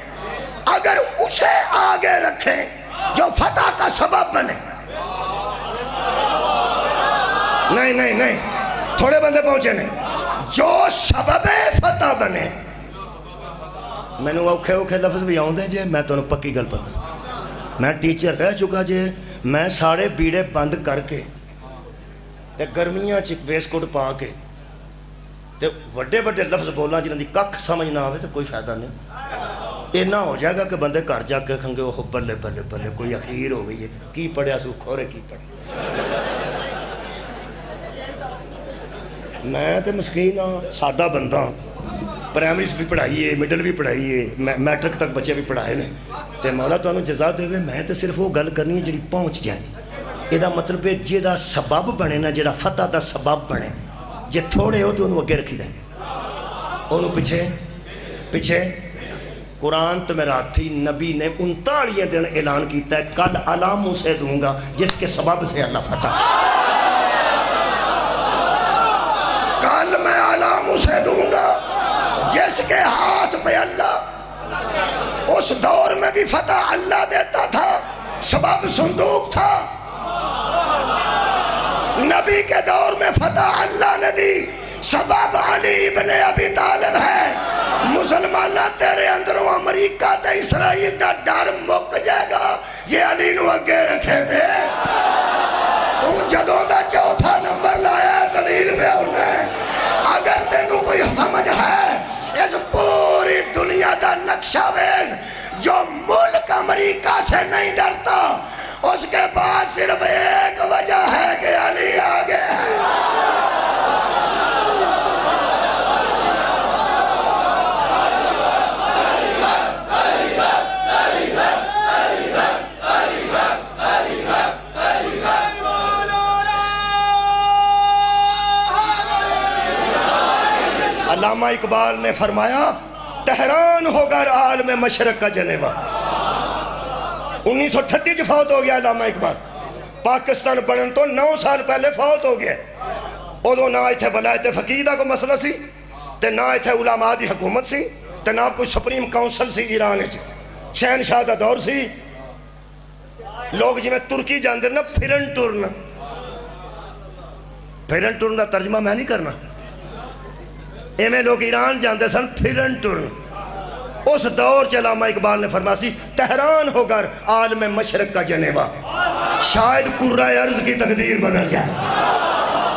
S1: اگر اسے آگے رکھیں جو فتح کا سبب بنے۔ نہیں نہیں نہیں، تھوڑے بندے پہنچے نہیں، جو سبب فتح بنے۔ میں نے اوکھے لفظ بھی آؤں دے جے، میں تو انہوں پکی گل پتا، میں ٹیچر رہ چکا جے، میں سارے بیڑے بند کر کے تے گرمیاں چک ویس کوٹ پا کے تے وڈے وڈے لفظ بولا جنہاں دی ککھ سمجھ نہ آوے تو کوئی فائدہ نہیں۔ یہ نہ ہو جائے گا کہ بندے گھر جا کے کھنگے وہ بلے بلے بلے کوئی اخیر ہو گئی ہے، کی پڑھیا سو کھورے کی پڑھے۔ میں تے مسکین ہاں، سادہ بندہ، پرائمریز بھی پڑھائیے، مڈل بھی پڑھائیے، میٹرک تک بچے بھی پڑھائے نے، تے مولا تو انہوں جزا دے ہوئے، میں تے صرف وہ گل کرنی ہے جڑی پہنچ جائے۔ یہ دا مطلب ہے جیڑا سبب بنے نا، جیڑا فتح دا سبب بنے، جے تھوڑے ہو تو انہوں اگے رکھی دیں، انہوں پیچھے۔ قرآن تو میرا تھی، نبی نے 39 دن اعلان کیتا ہے، کل علام اسے دوں گا جس کے سبب سے اللہ فتح، کل میں علام اسے دوں گا جس کے ہاتھ پہ اللہ، اس دور میں بھی فتح اللہ دیتا تھا، سبب صندوق تھا۔ نبی کے دور میں فتح اللہ نے دی، سبب علی ابن ابی طالب ہے۔ مسلمانہ تیرے اندروں امریکہ تے اسرائیل دا ڈر مک جائے گا جے علی نو اگے رکھے تھے۔ تو جدوں دا چوتھا نمبر لایا ہے دلیل میں انہیں، اگر تینوں کوئی سمجھ ہے اس پوری دنیا دا نقشہ وین جو ملک امریکہ سے نہیں ڈرتا، اس کے بعد صرف ایک وجہ ہے کہ علی آگے ہے۔ علامہ اقبال نے فرمایا، تہران ہوگا عالم مشرق کا جنیوا۔ 1938 جو فوت ہو گیا علامہ اقبال، پاکستان بڑھن تو 9 سال پہلے فوت ہو گیا، ادو نہ اتنے ولایت فقیہ دا کو مسئلہ سی تے نہ اتنے علماء دی حکومت سی تے نہ کوئی سپریم کونسل سی ایران شہنشاہ دا دور سی لوگ جی میں ترکی جاندر نا پھرن ٹرن دا ترجمہ میں نہیں کرنا ایمیں لوگ ایران جاندے سن پھرن ٹرن اس دور چ علامہ اقبال نے فرماسی تہران ہو کر عالم مشرق کا جنیبہ شاید کرۂ ارض کی تقدیر بدل جائے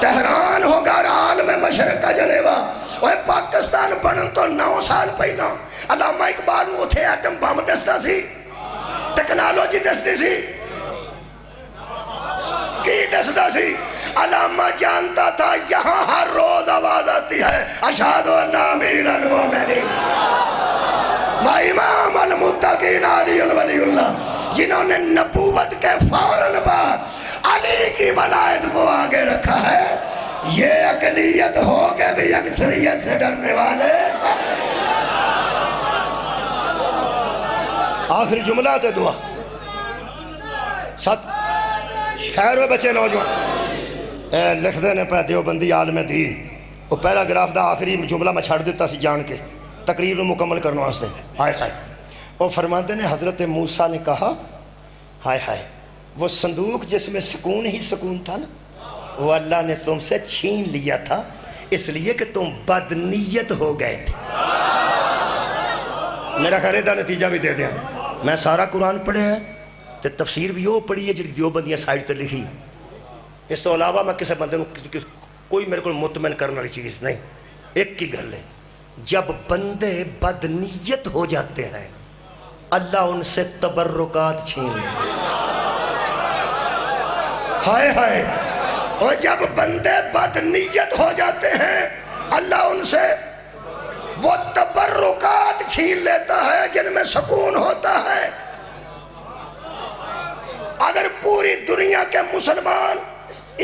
S1: تہران ہو کر عالم مشرق کا جنیبہ وہ پاکستان بنن تو 9 سال پہلا علامہ اقبال وہ تھے ایٹم بم دستا سی ٹیکنالوجی دستی سی کی دستا سی علامہ جانتا تھا یہاں ہر روز آواز آتی ہے اشہد ان امیر المومنین و امام المتقین علی ولی اللہ جنہوں نے نبوت کے فوراً بعد علی کی ولایت کو آگے رکھا ہے یہ اقلیت ہو کے بھی اکثریت سے ڈرنے والے آخری جملہ تے دعا ست خیر ہوئے بچے نوجوان لکھ دینے پہ دیوبندی عالم دین وہ پیراگراف دا آخری جملہ میں چھڑ دیتا سی جان کے تقریر میں مکمل کرنا واسطے ہائے ہائے وہ فرماتے نے حضرت موسیٰ نے کہا ہائے ہائے وہ صندوق جس میں سکون ہی سکون تھا نا وہ اللہ نے تم سے چھین لیا تھا اس لیے کہ تم بدنیت ہو گئے تھے میرا خیردہ نتیجہ بھی دے دیں میں سارا قرآن پڑھے ہیں تے تفسیر بھی وہ پڑھی ہے جڑی دیوبندیاں سائٹ تے لکھی اس تو علاوہ میں کسی بندے کوئی میرے کو مطمئن کرنے والی چیز نہیں ایک کی گھر لے جب بندے بدنیت ہو جاتے ہیں اللہ ان سے تبرکات چھین لے ہائے ہائے اور جب بندے بدنیت ہو جاتے ہیں اللہ ان سے وہ تبرکات چھین لیتا ہے جن میں سکون ہوتا ہے اگر پوری دنیا کے مسلمان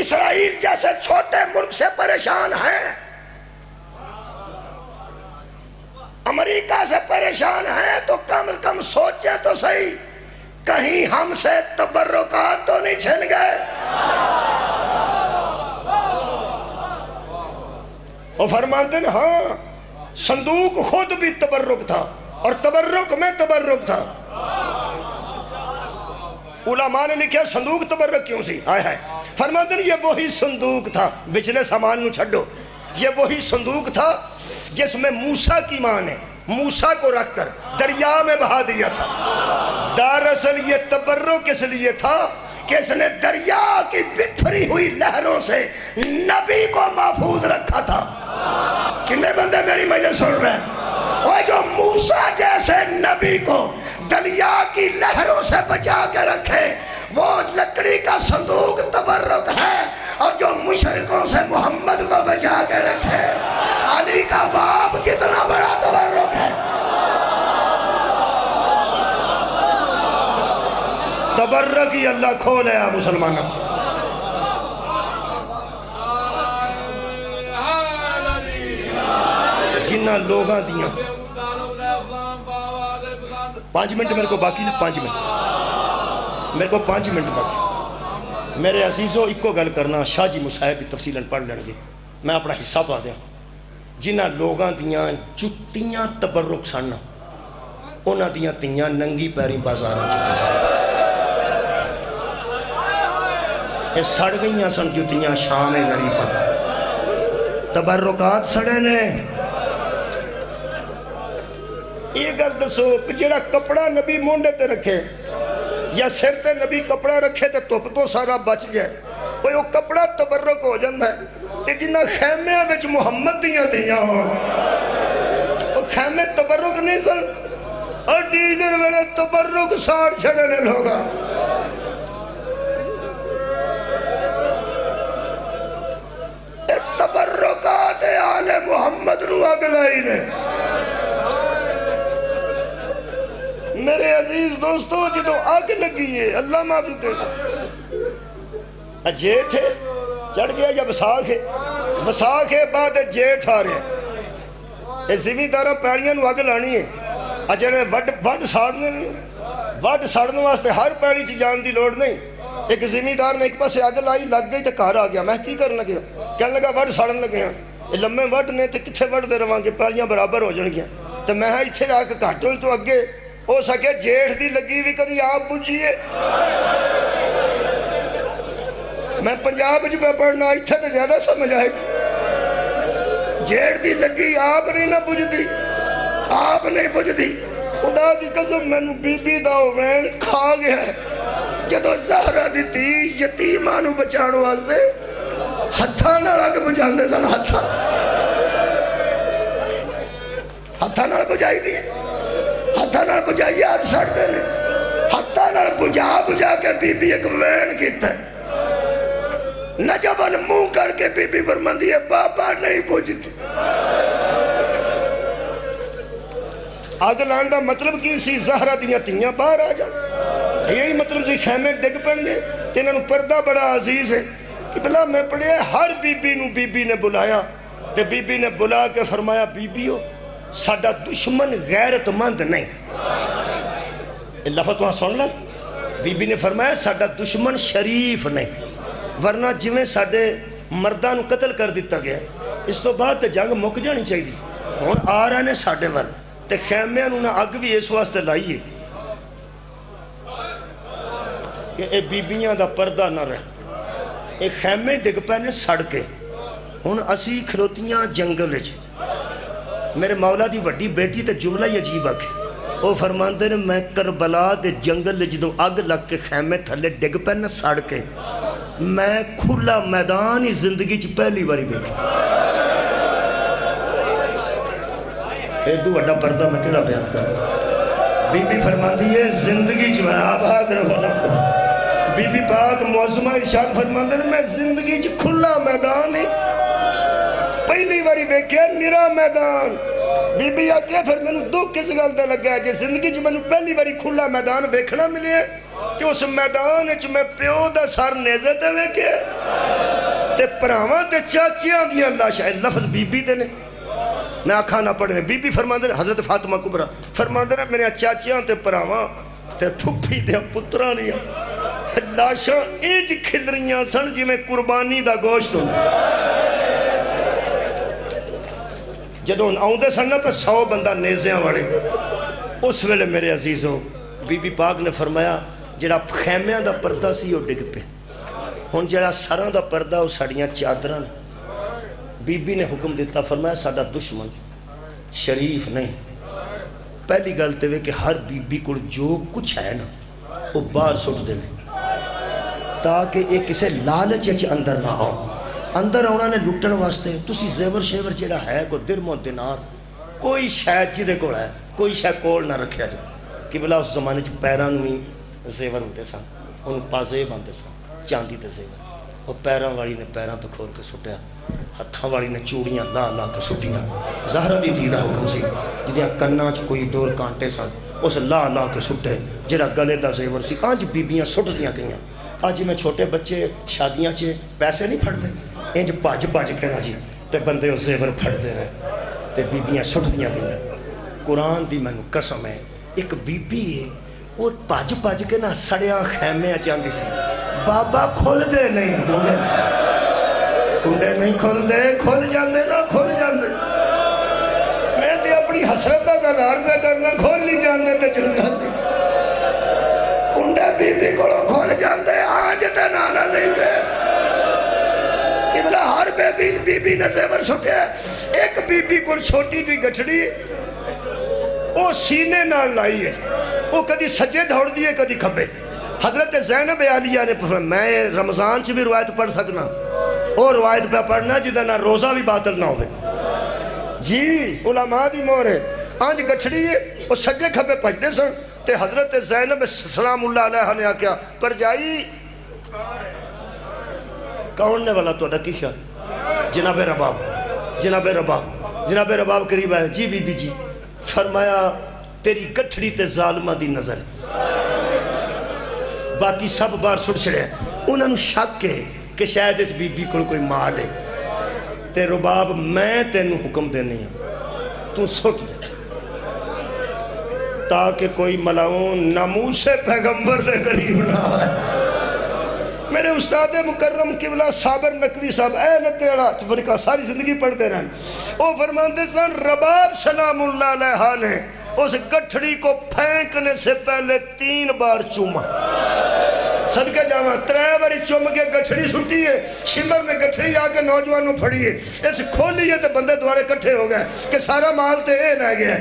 S1: اسرائیل جیسے چھوٹے ملک سے پریشان ہیں امریکہ سے پریشان ہیں تو کم از کم سوچیں تو صحیح کہیں ہم سے تبرکات تو نہیں چھن گئے وہ فرماتے ہیں ہاں صندوق خود بھی تبرک تھا اور تبرک میں تبرک تھا علماء نے لکھا صندوق تبرک کیوں سی آئے آئے فرماتے ہیں یہ وہی صندوق تھا بچلے سامان نو چھڑو یہ وہی صندوق تھا جس میں موسیٰ کی ماں نے موسیٰ کو رکھ کر دریا میں بہا دیا تھا دراصل یہ تبرک اس لیے تھا کہ اس نے دریا کی بکھری ہوئی لہروں سے نبی کو محفوظ رکھا تھا کتنے بندے میری مجلس سن رہے ہیں اور جو موسیٰ جیسے نبی کو دریا کی لہروں سے بچا کے رکھے وہ لکڑی کا صندوق تبرک ہے اور جو مشرکوں سے محمد کو بچا کے رکھے علی کا باپ کتنا بڑا تبرک ہے تبرک ہی اللہ کھولے ہے مسلمانوں جنہ لوگاں دیاں 5 منٹ میرے کو باقی نہیں 5 منٹ میرے کو 5 منٹ باقی میرے عزیزوں ایک کو گل کرنا شاہ جی مصاحب تفصیلاً پڑھ لیں گے میں اپنا حصہ پا دیا جنہ لوگاں دیاں جتیاں تبرک سننا انہ دیاں تیاں ننگی پیریں بازاراں یہ سڑ گئیاں سن جتیاں شام غریباں تبرکات سڑے نے یہ گل دسو جڑا کپڑا نبی مونڈے تے رکھے یا سر تے نبی کپڑا رکھے تے تپ تو سارا بچ جائے وہ کپڑا تبرک ہو جاندہ ہے تے جنہ خیمیاں بچ محمد دیاں ہوں وہ خیمے تبرک نہیں سن اور ڈیجر میں تبرک ساڑ چھڑے لے لوگا تبرکات آل محمد نو اگلائی نے میرے عزیز دوستو جدو آگ لگی ہے اللہ معافی دے جیٹھ ہے چڑھ گیا یا وساخ ہے بعد جیٹھ آ رہے ہیں زمیندارہ پیڑیاں نو آگ لانی ہے جڑے وڈ ساڑنے واسطے ہر پیڑی چی جان دی لوڑ نہیں ایک زمیندار نے ایک پاسے اگ لائی لگ گئی تو گھر آ گیا میں کی کرن لگیا کہنے لگا وڈ ساڑن لگے ہیں یہ لمے وڈ نے تو کتنے وڈتے رہاں گے پیلیاں برابر ہو جان گیا تو میں اتنے آ کے گھاٹل تو اگے ہو سکے جیٹھ دی لگی بھی کدی آپ بجھیے میں پنجاب پہ پڑھنا اتنے تو زیادہ سمجھ آئے جیٹھ دی لگی آپ نہیں نہ بجھتی آپ نہیں بجھتی خدا دی قسم میں بی بی دا وین کھا گیا ہے جدو زہرہ دی تھی یتیمانو بچاڑو واسطے ہتھا نہ رکھ بجاندے سن ہتھا نہ بجائی دی ہتھا نہ بجائی ہاتھ سڑ دینے ہتھا نہ بجا کے بی بی ایک وین کیتا ہے نجبن منہ کر کے بی بی فرماندی ہے بابا نہیں بجھتی آگ لانڈا مطلب کی سی زہرہ دیاں تیاں باہر آ جا یہی مطلب سی خیمے ڈگ پڑ گئے تینوں پردہ بڑا عزیز ہے کہ بلا میں پڑھے ہر بی بی نو بی بی نے بلایا تے بی بی نے بلا کے فرمایا بی بیو ساڑا دشمن غیرت مند نہیں لفظ وہاں سن لیں بی بی نے فرمایا ساڑا دشمن شریف نہیں ورنہ جویں ساڑے مردانو قتل کر دیتا گیا اس تو بعد تے جنگ مک جانی چاہی دی ہون آ رہے نے ساڑے ور تے خیمے انہوں اگ بھی اس واسطے لائیے اے بیبیاں دا پردہ نہ رہے اے خیمے ڈگ پہنے سڑ کے ہون اسی کھلوتیاں جنگل میرے مولا دی وڈی بیٹی تے جملہ ہی عجیب آکھے وہ فرماندے نے میں کربلا دے جنگل جدوں اگ لگ کے خیمے تھلے ڈگ پہنے سڑ کے میں کھلا میدان ہی زندگی چ پہلی باری بیٹھی ایدو وڈا پردہ میں کیڑا بیان کروں بی بی فرماندی ہے زندگی چ میں آباد رہو نہ بی بی پاک معظمہ ارشاد فرماندے میں زندگی چ کھلا میدان ہی پہلی باری بیکھے نرا میدان بی بی آکے پھر میں نے دکھ کس گل دے لگا ہے جے زندگی چ میں نے پہلی باری کھلا میدان بیکھنا ملے ہے کہ اس میدان چ میں پیو دا سر نیزے تے ویکھے تے پراواں تے چاچیاں دی اللہ شاید لفظ بی بی دے نے میں آکھا نہ پڑھنے بی بی فرماندے حضرت فاطمہ کبرا فرماندے میرے چاچیاں تے پراواں تے پھپھی تے پتراں نہیں لاشاں ایج کھل رہیاں سن جی میں قربانی دا گوشت ہوں جدوں آؤں دے سن پہ 100 بندہ نیزیاں والے اس ویلے میرے عزیزوں بی بی پاک نے فرمایا جڑا خیمیاں دا پردہ سی وہ ڈگ پہ ہن جڑا سراں دا پردہ وہ ساڑیاں چادراں بی بی نے حکم دیتا فرمایا ساڑا دشمن شریف نہیں پہلی گلتے ہوئے کہ ہر بی بی کو جو کچھ ہے نا وہ باہر سٹ دے تاکہ ایک کسے لالچ اندر نہ آؤ اندر آنا نے لٹن واسطے تسی زیور شیور جڑا ہے کو درم و دینار کوئی شاید جی دے کوڑ ہے کوئی شاید کوڑ نہ رکھیا جو کہ بلا اس زمانے چ پیران ہوئی زیور ہوتے سن ان پازیب آندے سن چاندی تے زیور وہ پیران والی نے پیران تو کھول کے سٹیا ہتھاں والی نے چوڑیاں لا لا کے سٹیاں زہرہ دی دیدہ حکم سی جدیاں کناں چ کوئی دور کانٹے سن اس لا لا کے سٹے جڑا گلے دا زیور سی آج بیبیاں سٹ دیاں گئیاں آج میں چھوٹے بچے شادیاں چے پیسے نہیں پھڑ دے انج پاج پاج کے نا جی تے بندے اس زیور پھڑ دے رہے تے بیبیاں سٹ دیاں گئیاں قرآن دی میں قسم ہے ایک بی بی ہے وہ پاج پاج کے نا سڑیاں خیمے چاندی سی بابا کھول دے نہیں کنڈے نہیں کھول دے کھول جاندے نا کھول جاندے میں تے اپنی حسرت دا زہار میں کرنا کھول نہیں جاندے تے جنہ سی کنڈے بی بی کو کھول جاندے آج تے نانا نہیں دے کہ بلا ہر بی بی نے زیور سٹے ایک بی بی کو چھوٹی تھی گھٹڑی وہ سینے نال لائی ہے وہ کدی سجے دھوڑ دیئے کدی کھبے حضرت زینب عالیہ نے فرمایا میں رمضان چ بھی روایت پڑھ سکنا اور روایت پہ پڑھنا جدہ نہ روزہ بھی باطل نہ ہوئے جی علماء دی مور ہے آنج گھٹڑی ہے وہ سجے کھبے پجدے سن تے حضرت زینب سلام اللہ علیہ نے آکیا پر جائی کون نے والا تو ڈکی خیال جناب رباب قریب ہے جی بی بی جی فرمایا تیری گٹھڑی تے ظالمہ دی نظر باقی سب بار سٹ چھڑے انہوں نے شک ہے کہ شاید اس بی بی کو کوئی مال ہے تے رباب میں تینوں حکم دینے ہیں تو سٹ جا تاکہ کوئی ملاؤن ناموس پیغمبر دے قریب نہ آئے میرے استاد مکرم قبلہ صابر نقوی صاحب اے لتیڑا چبرکا ساری زندگی پڑھتے رہن، وہ فرماتے سن رباب سلام اللہ علیہ نے اس گٹھڑی کو پھینکنے سے پہلے 3 بار چوما، صدقہ جاواں 3 باری چوم کے گٹھڑی سٹی ہے، شمر نے گٹھڑی آ کے نوجوانوں پھڑی ہے، اس کھولی ہے تے بندے دوارے کٹھے ہو گئے کہ سارا مال تے اے لے گیا،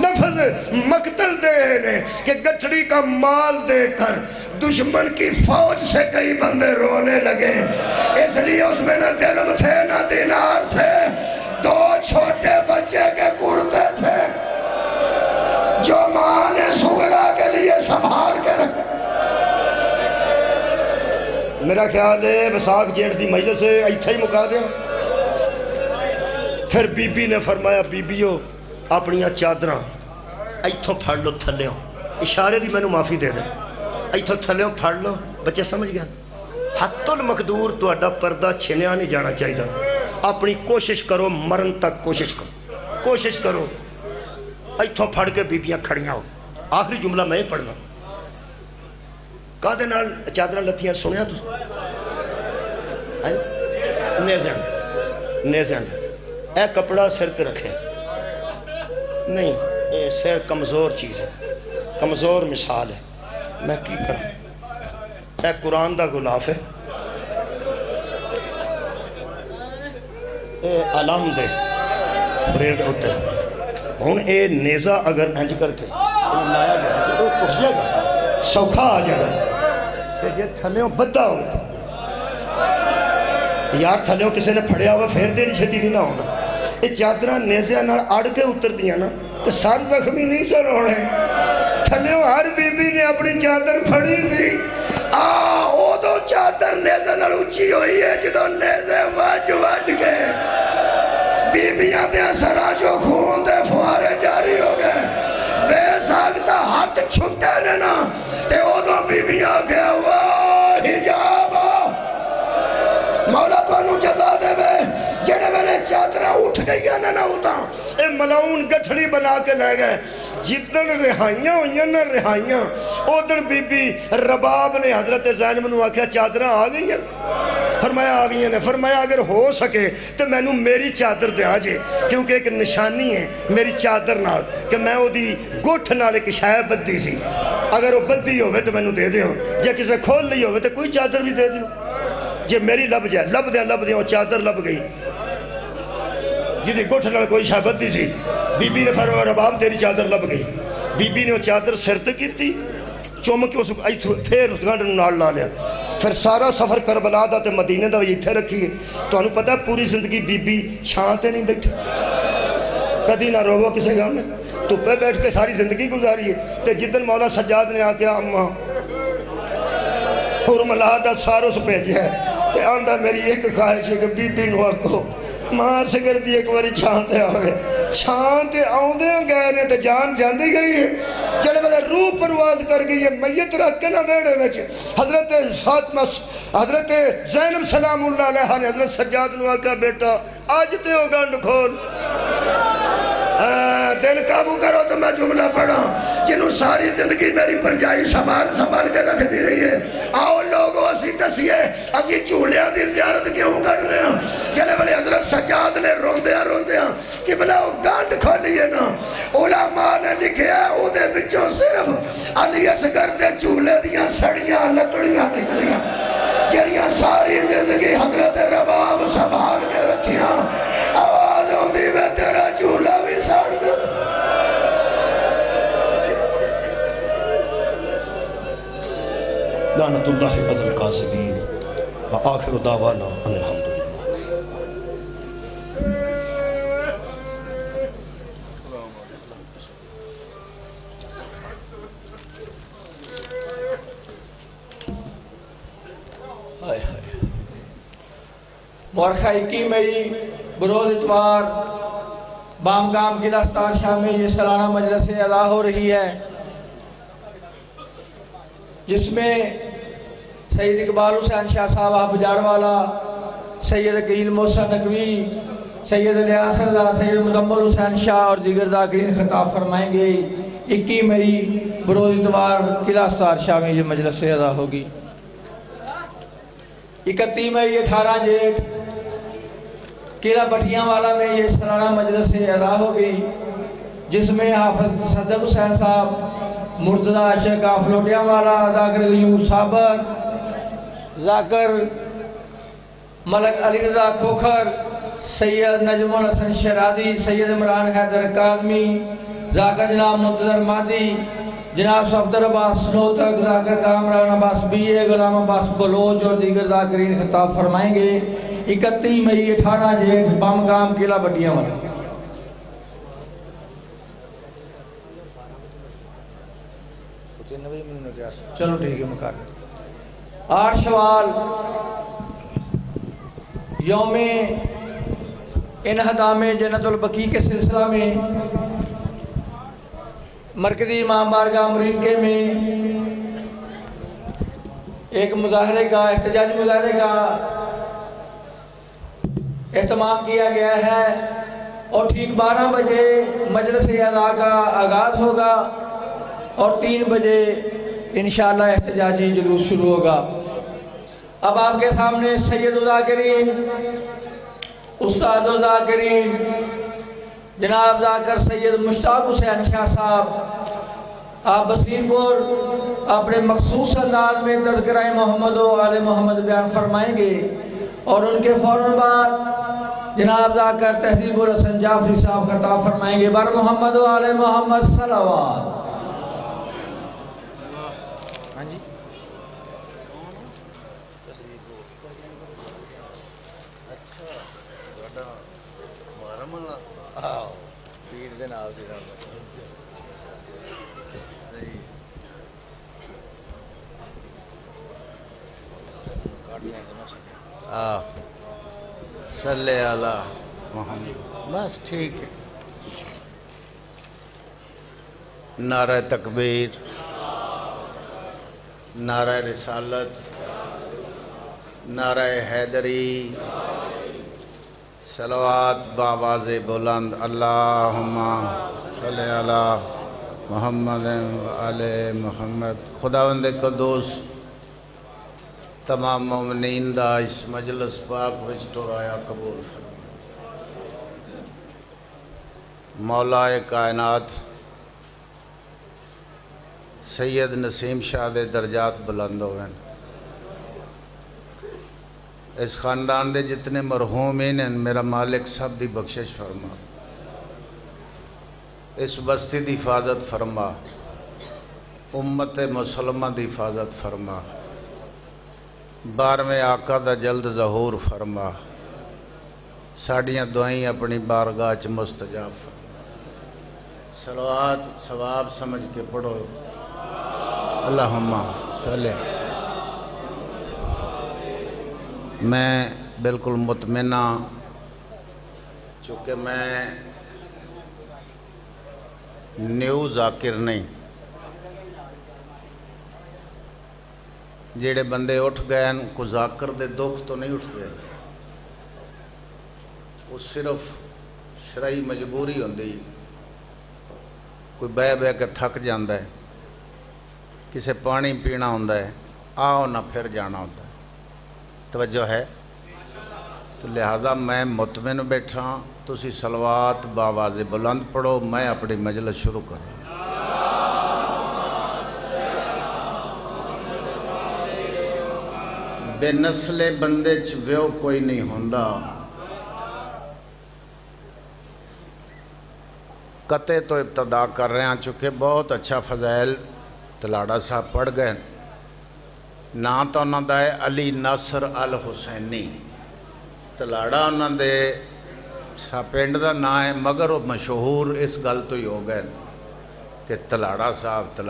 S1: لفظ مقتل دے نے کہ گٹھڑی کا مال دے کر دشمن کی فوج سے کئی بندے رونے لگے، اس لیے اس میں نہ درم تھے نہ دینار تھے، 2 چھوٹے بچے کے کرتے تھے جو ماں نے سغرا کے لیے سنبھال کے رکھا۔ میرا خیال ہے وساق جیٹھ دی مجلس سے ایتھا ہی مکا دیا۔ پھر بی بی نے فرمایا بیبیو اپنیاں چادراں ایتھوں پھڑ لو تھلیوں، اشارے دی میں نے معافی دے دیں، ایتھوں تھلیوں پھڑ لو، بچے سمجھ گیا۔ حت المقدور تو اڈا پردہ چھنیا نہیں جانا چاہیے، اپنی کوشش کرو مرن تک کوشش کرو، ایتھوں پھڑ کے بیبیاں کھڑیاں ہو۔ آخری جملہ میں پڑھنا، کہتے نال چادرہ لتھیاں سنیا تو نیزن اے کپڑا سر تے رکھے نہیں، اے سر کمزور چیز ہے، کمزور مثال ہے، میں کی کروں، اے قرآن دا غلاف ہے، اے علام دے بریڈ ہوتے ہیں، ہون اے نیزہ اگر انج کر کے لایا جائے تو اٹھ جائے گا، سوکھا آ جائے گا کہ یہ تھلیوں بدھا ہوگا، یار تھلیوں کسے نے پھڑیا ہوا پھر تیری چھتی نہیں نہ ہونا۔ یہ چادرہ نیزیاں نال اڑ کے اتر دیا نا تو سر زخمی نہیں سر ہونے، تھلیوں ہر بی بی نے اپنی چادر پھڑی سی، او دو چادر نیزے نال اچھی ہوئی ہے جدو نیزے واج کے بی بیاں دے سراجو خون دے فوارے جاری ہو گئے، بے ساکتا ہاتھ چھٹے نے نا تے او دو بی بیاں گیا واہ حجاب مولا تو انہوں جزا دے بے جڑے میں چادرہ اٹھ گئی ہے نا ہوتا اے ملاؤن گٹھڑی بنا کے لے گئے، جتن رہائیاں ہوئیاں نا رہائیاں اودن بی بی رباب نے حضرت زینب نے آکھیا چادرہ آ گئی ہیں، فرمایا آ گئی ہیں، فرمایا اگر ہو سکے تو میں نو میری چادر دے آجے، کیونکہ ایک نشانی ہے میری چادر نال کہ میں وہ دی گوٹھ نال ایک شاید بدی سی، اگر وہ بدی ہوئے تو میں نو دے دے ہو، جے کسے کھول لی ہوئے تو کوئی چادر بھی دے دیو، جے میری لب جائے لب دے وہ چادر لب گئی جی گوٹھ نال کوئی شاید بدی سی، بی بی نے فرمایا رباب تیری چادر لب گئی، بی بی نے وہ چادر سرد کی تھی چوم کے پھر اس گھنڈ نال لا لیا، پھر سارا سفر کربلا دا تے مدینے دا یہ تھے رکھی ہے تو انہوں پتہ ہے پوری زندگی بی بی چھانتے نہیں بیٹھے کدی نہ روو کسے گاہ میں تو پہ بیٹھ کے ساری زندگی گزاری ہے تے جتن مولا سجاد نے آکیا اممہ حرملہ دا ساروس بھیجے تے آندہ میری ایک خواہش ہے کہ بی بی نو آکو ماں سے کر دی ایک باری چھانتے آگے چھانتے آؤندے ہیں گئے نے تے جان جاندی گئی ہے جڑے بلے روح پرواز کر گئی ہے میت رکھ کے نہ بیڑے ویچ حضرت فاطمہ حضرت زینب سلام اللہ علیہ نے حضرت سجاد نو آکا بیٹا آج تے ہو گنڈ کھول دل قابو کرو تو میں جملہ پڑھا جنہوں ساری زندگی میری پرجائی سنبھال کے رکھ دی رہی ہے آؤ لوگوں اسی دسیے اسی چولیاں دی زیارت کیوں کر رہے ہیں جنہیں بلے حضرت سجاد نے روندیاں قبلہ وہ گانڈ کھولیے نا علماء نے لکھے ہے او دے بچوں صرف علی اصغر دے چولے دیاں سڑیاں لکڑیاں نکلیاں جنیاں ساری زندگی حضرت رباب سنبھال کے رکھیاں آواز ہوندی میں تیرا چولہ بھی ساڑ دیتا لعنت اللہ علی القاذبین وآخر دعوانا ان الحمدللہ۔
S2: مورخہ 21 مئی بروز اتوار بامگام گلستان شاہ میں یہ سالانہ مجلس ادا ہو رہی ہے جس میں سید اقبال حسین شاہ صاحب بجار والا، سید قیل محسن نقوی، سید الیاس رضا، سید مدمل حسین شاہ اور دیگر ذاکرین خطاب فرمائیں گے۔ 21 مئی بروز اتوار قلعہ سار شاہ میں یہ مجلس ادا ہوگی۔ 31 مئی 18 جیٹھ قلعہ بٹیاں والا میں یہ سالانہ مجلس سے ادا ہوگی، جس میں حافظ صدق حسین صاحب، مرتضی عاشق آفلوٹیاں والا، ذاکر غیور صابر، ذاکر ملک علی رضا کھوکھر، سید نجم الحسن شیرازی، سید عمران حیدر اکادمی، ذاکر جناب منتظر مادی، جناب صفدر عباس سنوتک، ذاکر کامران عباس بی اے، غلام عباس بلوچ اور دیگر ذاکرین خطاب فرمائیں گے۔ 31 مئی 18 جیٹھ بامقام قلعہ بٹیاں والا۔ چلو ٹھیک ہے مقرر۔ 8 شوال یوم انہدام جنت البقیع کے سلسلہ میں مرکزی امام بارگاہ امریکہ میں ایک مظاہرے کا، احتجاجی مظاہرے کا اہتمام کیا گیا ہے، اور ٹھیک 12 بجے مجلس اعضاء کا آغاز ہوگا اور 3 بجے انشاءاللہ احتجاجی جلوس شروع ہوگا۔ اب آپ کے سامنے سید الذاکرین، استاد الذاکرین جناب ذاکر سید مشتاق حسین شاہ صاحب، آپ بصیر پور اپنے مخصوص انداز میں تذکرہ محمد و آل محمد بیان فرمائیں گے، اور ان کے فوراً بعد جناب ذاکر تہذیب الحسن جعفری صاحب خطاب فرمائیں گے۔ بر محمد و آل محمد صلوات۔
S3: صلی علی محمد، بس ٹھیک ہے۔ نعرہ تکبیر، نعرہ رسالت، نعرہ حیدری، صلوات بآواز بلند، اللہم صلی علی محمد وآل محمد۔ خداوند قدوس تمام مومنین دا اس مجلس پاک وچ ٹرایا قبول فرما۔ مولا کائنات سید نسیم شاہ دے درجات بلند ہوئے، اس خاندان دے جتنے مرحومین ہیں میرا مالک سب دی بخشش فرما، اس بستی دی حفاظت فرما، امت مسلمہ دی حفاظت فرما، 12ویں آقا دا جلد ظہور فرما، ساڑیاں دعائیں اپنی بارگاہ چ مستجاب فرما۔ صلوات ثواب سمجھ کے پڑھو، اللہم صلی۔ میں بالکل مطمئنہ، چونکہ میں نیو ذاکر نہیں، جیڑے بندے اٹھ گئے ان کو ذاکر دے دکھ تو نہیں اٹھ گئے، وہ صرف شرعی مجبوری ہوندی، کوئی بے بے کے تھک جاندہ ہے، کسے پانی پینا ہوندہ ہے، آؤ نہ پھر جانا ہوندہ ہے، توجہ ہے؟ تو لہذا میں مطمئن بیٹھا، تسی صلوات بآواز بلند پڑھو، میں اپنی مجلس شروع کروں۔ بے نسل بندے ویو کوئی نہیں ہوندہ، قطع تو ابتدا کر رہے ہیں، چونکہ بہت اچھا فضائل تلاڑا صاحب پڑھ گئے، نا تو انہوں دا ہے علی ناصر الحسینی، تلاڑا انہوں دے پنڈ دا نا ہے، مگر وہ مشہور اس گل تو ہی ہو گئے کہ تلاڑا صاحب۔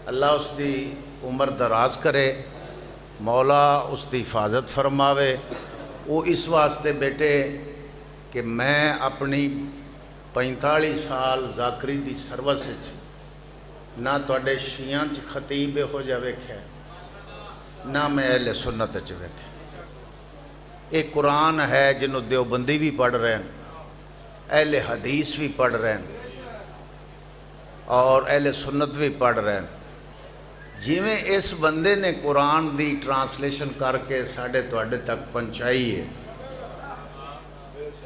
S3: اللہ اس دی عمر دراز کرے، مولا اس دی حفاظت فرماوے۔ وہ اس واسطے بیٹے کہ میں اپنی 45 سال ذاکری دی سروس نہ توڑے شیعہ خطیب ہو جا ویکھے، نہ میں اہل سنت ویکھے۔ ایک قرآن ہے جنہوں دیوبندی بھی پڑھ رہے ہیں، اہل حدیث بھی پڑھ رہے ہیں اور اہل سنت بھی پڑھ رہے ہیں، ਜਿਵੇਂ ਇਸ ਬੰਦੇ ਨੇ ਕੁਰਾਨ ਦੀ ਟਰਾਂਸਲੇਸ਼ਨ ਕਰਕੇ ਸਾਡੇ ਤੁਹਾਡੇ ਤੱਕ ਪਹੁੰਚਾਈ ਹੈ,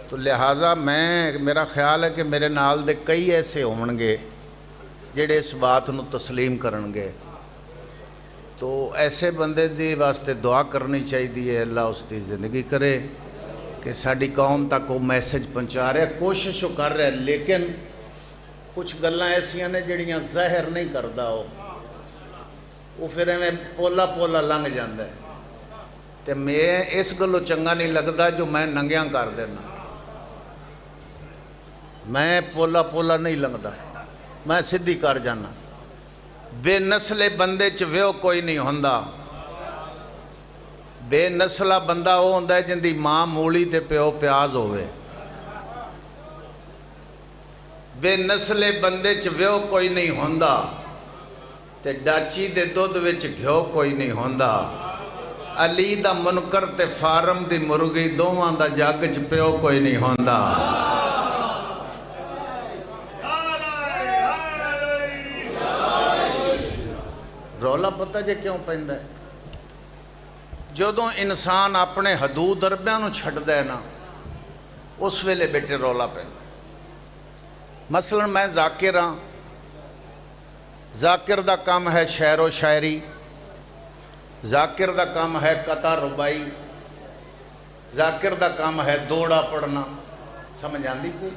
S3: تو لہٰذا میرا خیال ہے کہ میرے نال دے کئی ایسے ہون گے جڑے اس بات نو تسلیم کرن گے. تو ایسے بندے دی واسطے دعا کرنی چاہیے، اللہ اس دی زندگی کرے کہ ساری قوم تک وہ میسج پہنچا رہا، کوشش وہ کر رہا ہے، لیکن کچھ گلاں ایسیاں نے جڑیاں ظاہر نہیں کردا وہ پھر ایویں پولا پولا لنگ جاندا ہے. تے میں اس گلوں چنگا نہیں لگدا جو میں ننگیاں کر دینا. میں پولا پولا نہیں لنگدا، میں سدھی کر جانا. بے نسلے بندے چ ویو کوئی نہیں ہوندا. بے نسلہ بندہ وہ ہوندا ہے جن دی ماں مولی تے پیو پیاز ہوئے. بے نسلے بندے چ ویو کوئی نہیں ہوندا تے ڈاچی دے دودھ وچ گھیو کوئی نہیں ہوندا. علی دا منکر تے فارم دی مرغی دوواں دا جگ چ پیو کوئی نہیں ہوندا. رولا پتہ جے کیوں پیندا ہے؟ جدوں انسان اپنے حدود اربیاں نو چھڈدا ہے نا، اس ویلے بیٹے رولا پیندا. مثلا میں ذاکر ہاں، ذاکر دا کام ہے شعر و شاعری، ذاکر دا کام ہے قطع ربائی، ذاکر دا کام ہے دوڑا پڑھنا. سمجھ آندی کوئی؟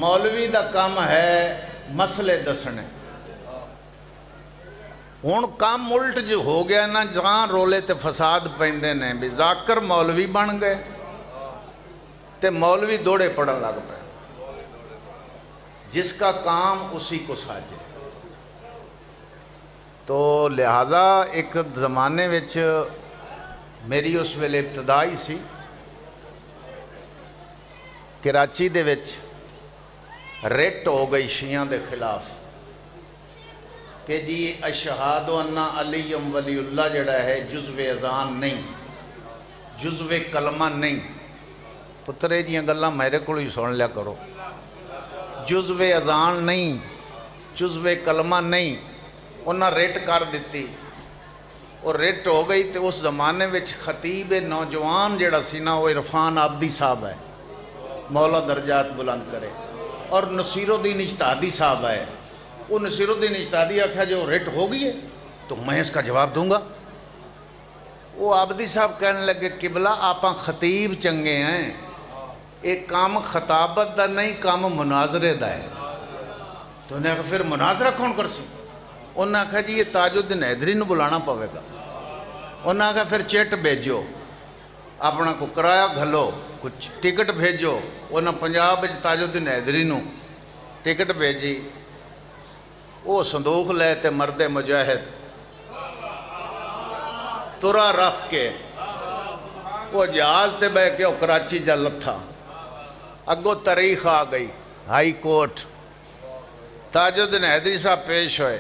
S3: مولوی دا کام ہے مسئلے دسنے. ہوں کام الٹ جو ہو گیا نا، جہاں رولے تے فساد پیندے نے بھی ذاکر مولوی بن گئے تے مولوی دوڑے پڑھن لگ پے. جس کا کام اسی کو ساجے. تو لہٰذا ایک زمانے وچ میری اس ویلے ابتدائی سی کراچی دے وچ ریٹ ہو گئی شیعہ دے خلاف کہ جی اشہاد ان علی ولی اللہ جڑا ہے جزو اذان نہیں، جزو کلمہ نہیں. پترے جیاں گلاں میرے کو ہی سن لیا کرو. جزو اذان نہیں، جزو کلمہ نہیں. انہاں ریٹ کر دیتی اور ریٹ ہو گئی. تو اس زمانے وچ خطیب نوجوان جڑا سی نا وہ عرفان عابدی صاحب ہے، مولا درجات بلند کرے. اور نصیر الدین اجتہادی صاحب ہے. وہ نصیر الدین اجتہادی آکھا جو ریٹ ہو گئی ہے تو میں اس کا جواب دوں گا. وہ عابدی صاحب کہنے لگے قبلہ آپاں خطیب چنگے ہیں، ایک کام خطابت دا نہیں، کام مناظرے دا ہے. تو انہیں کہا پھر مناظرہ کون کر سی؟ انہیں کہا جی یہ تاج الدین حیدری نو بلانا پوے گا. انہیں کہا پھر چٹ بھیجو، اپنا کو کرایہ گھلو، کچھ ٹکٹ بھیجو. انہیں پنجاب تاج الدین حیدری نو ٹکٹ بھیجی. وہ صندوق لے تے مرد مجاہد ترا رکھ کے وہ جہاز تے بہ کے وہ کراچی جا لتھا. اگو تاریخ آ گئی ہائی کورٹ. تاج الدین حیدری صاحب پیش ہوئے،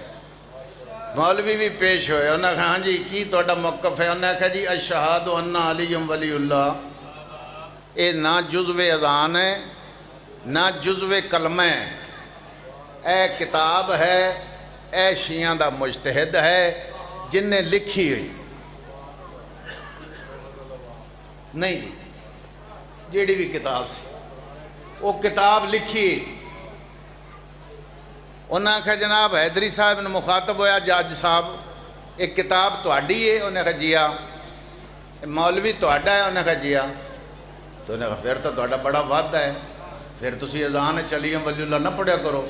S3: مولوی بھی پیش ہوئے. انہوں نے کہا ہاں جی کی تہاڈا موقف ہے؟ انہوں نے کہا جی اشہاد ان علی ولی اللہ، اے نہ جزو اذان ہے نہ جزو کلمہ ہے. اے کتاب ہے، اے شیعہ دا مجتہد ہے جن نے لکھی ہوئی. نہیں جی جیڑی بھی کتاب سی وہ کتاب لکھی. انہاں کہا جناب حیدری صاحب نے مخاطب ہویا جج صاحب ایک کتاب تہاڈی ہے؟ انہیں کہا جی ہاں. مولوی تہاڈا ہے؟ انہیں کہا جی ہاں. تو انہیں کہا پھر تو تہاڈا بڑا وعدہ ہے، پھر تسی اذان چلی ولی اللہ نہ پڑھیا کرو،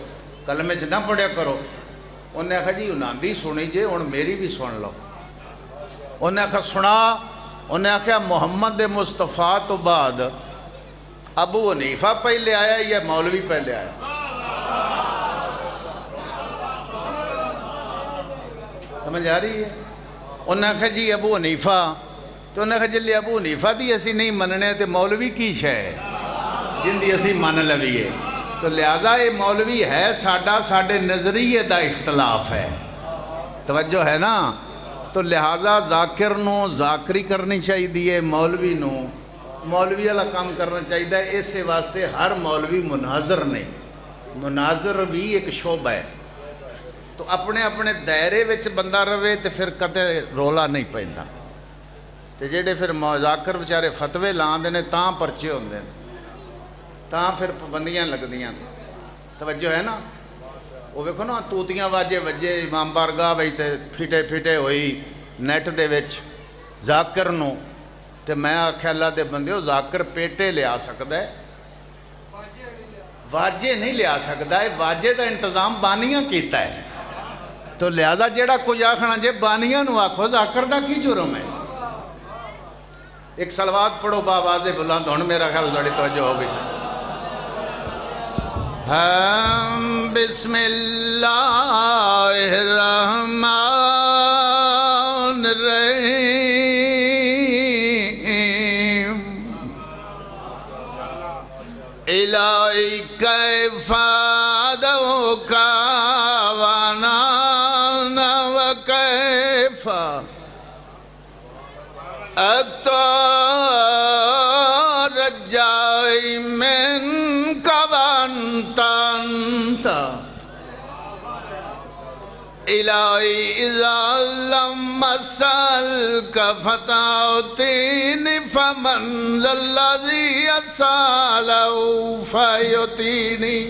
S3: کلمے چ نہ پڑھیا کرو. انہیں کہا جی انہاں دی سنی جے ہن میری بھی سن لو. انہیں کہا سنا. انہیں کہا محمد مصطفیٰ تو بعد ابو حنیفہ پہلے آیا یا مولوی پہلے آیا؟ سمجھ آ رہی ہے؟ انہیں کہا جی ابو حنیفہ. تو انہیں کہا جی ابو حنیفہ دی اسی نہیں مننے تے مولوی کی شے جن دی اسی من لویے. تو لہٰذا یہ مولوی ہے ساڈے نظریے دا اختلاف ہے. توجہ ہے نا؟ تو لہٰذا ذاکر نو ذاکری کرنی چاہیے، مولوی نو مولوی والا کام کرنا چاہیے. اس واسطے ہر مولوی مناظر نہیں، مناظر بھی ایک شعبہ ہے. تو اپنے اپنے دائرے وچ بندہ رہے تو پھر کدے رولا نہیں پیندا تے جڑے پھر مذاکر بیچارے فتوے لاندے نے تاں پرچے ہوندے نے تاں پھر پابندیاں لگدیاں توجہ ہے نا وہ ویکھو نا توتیاں واجے وجے امام بارگاہ وچ تے پھٹے پھٹے ہوئی نیٹ دے وچ ذاکر نو تے میں آکھیا اللہ دے بندیو ذاکر پیٹے لیا سکدا ہے واجے نہیں لیا سکدا ہے واجے دا انتظام بانیاں کیتا ہے تو لہذا جیڑا کچھ آکھنا جے بانیاں نو آکھو ذاکر دا کی جرم ہے ایک صلوات پڑھو باواز بلند ہن میرا خیال تھوڑی توجہ ہو گئی بسم اللہ الرحمن الرحیم الہی کیف ادعوک وانا وکیف رجائی منک وانت انت الہی اذا لم اسألک فتعطینی فمن ذا الذی یسألہ فیعطینی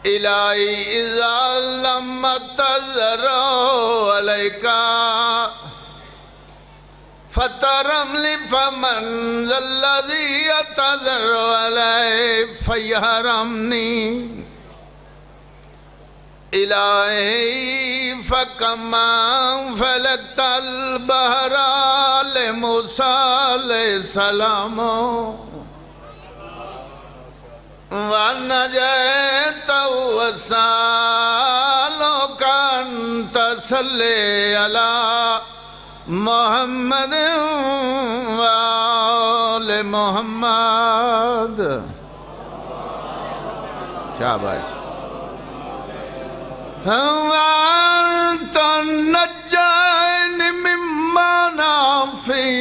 S3: الہی اذا لم تذرو علیکا فترم لی فمن ذا الذی یتذرو علی فیحرمنی الہی فکما فلکت البحر لموسیٰ علیہ السلام وَنَجَيْتَ وَسَالُكَ أَن تَصَلِّ عَلَى محمد وآل محمد شاباش وَأَنْتَ النَّجَّانِ مِمَّا نَافِي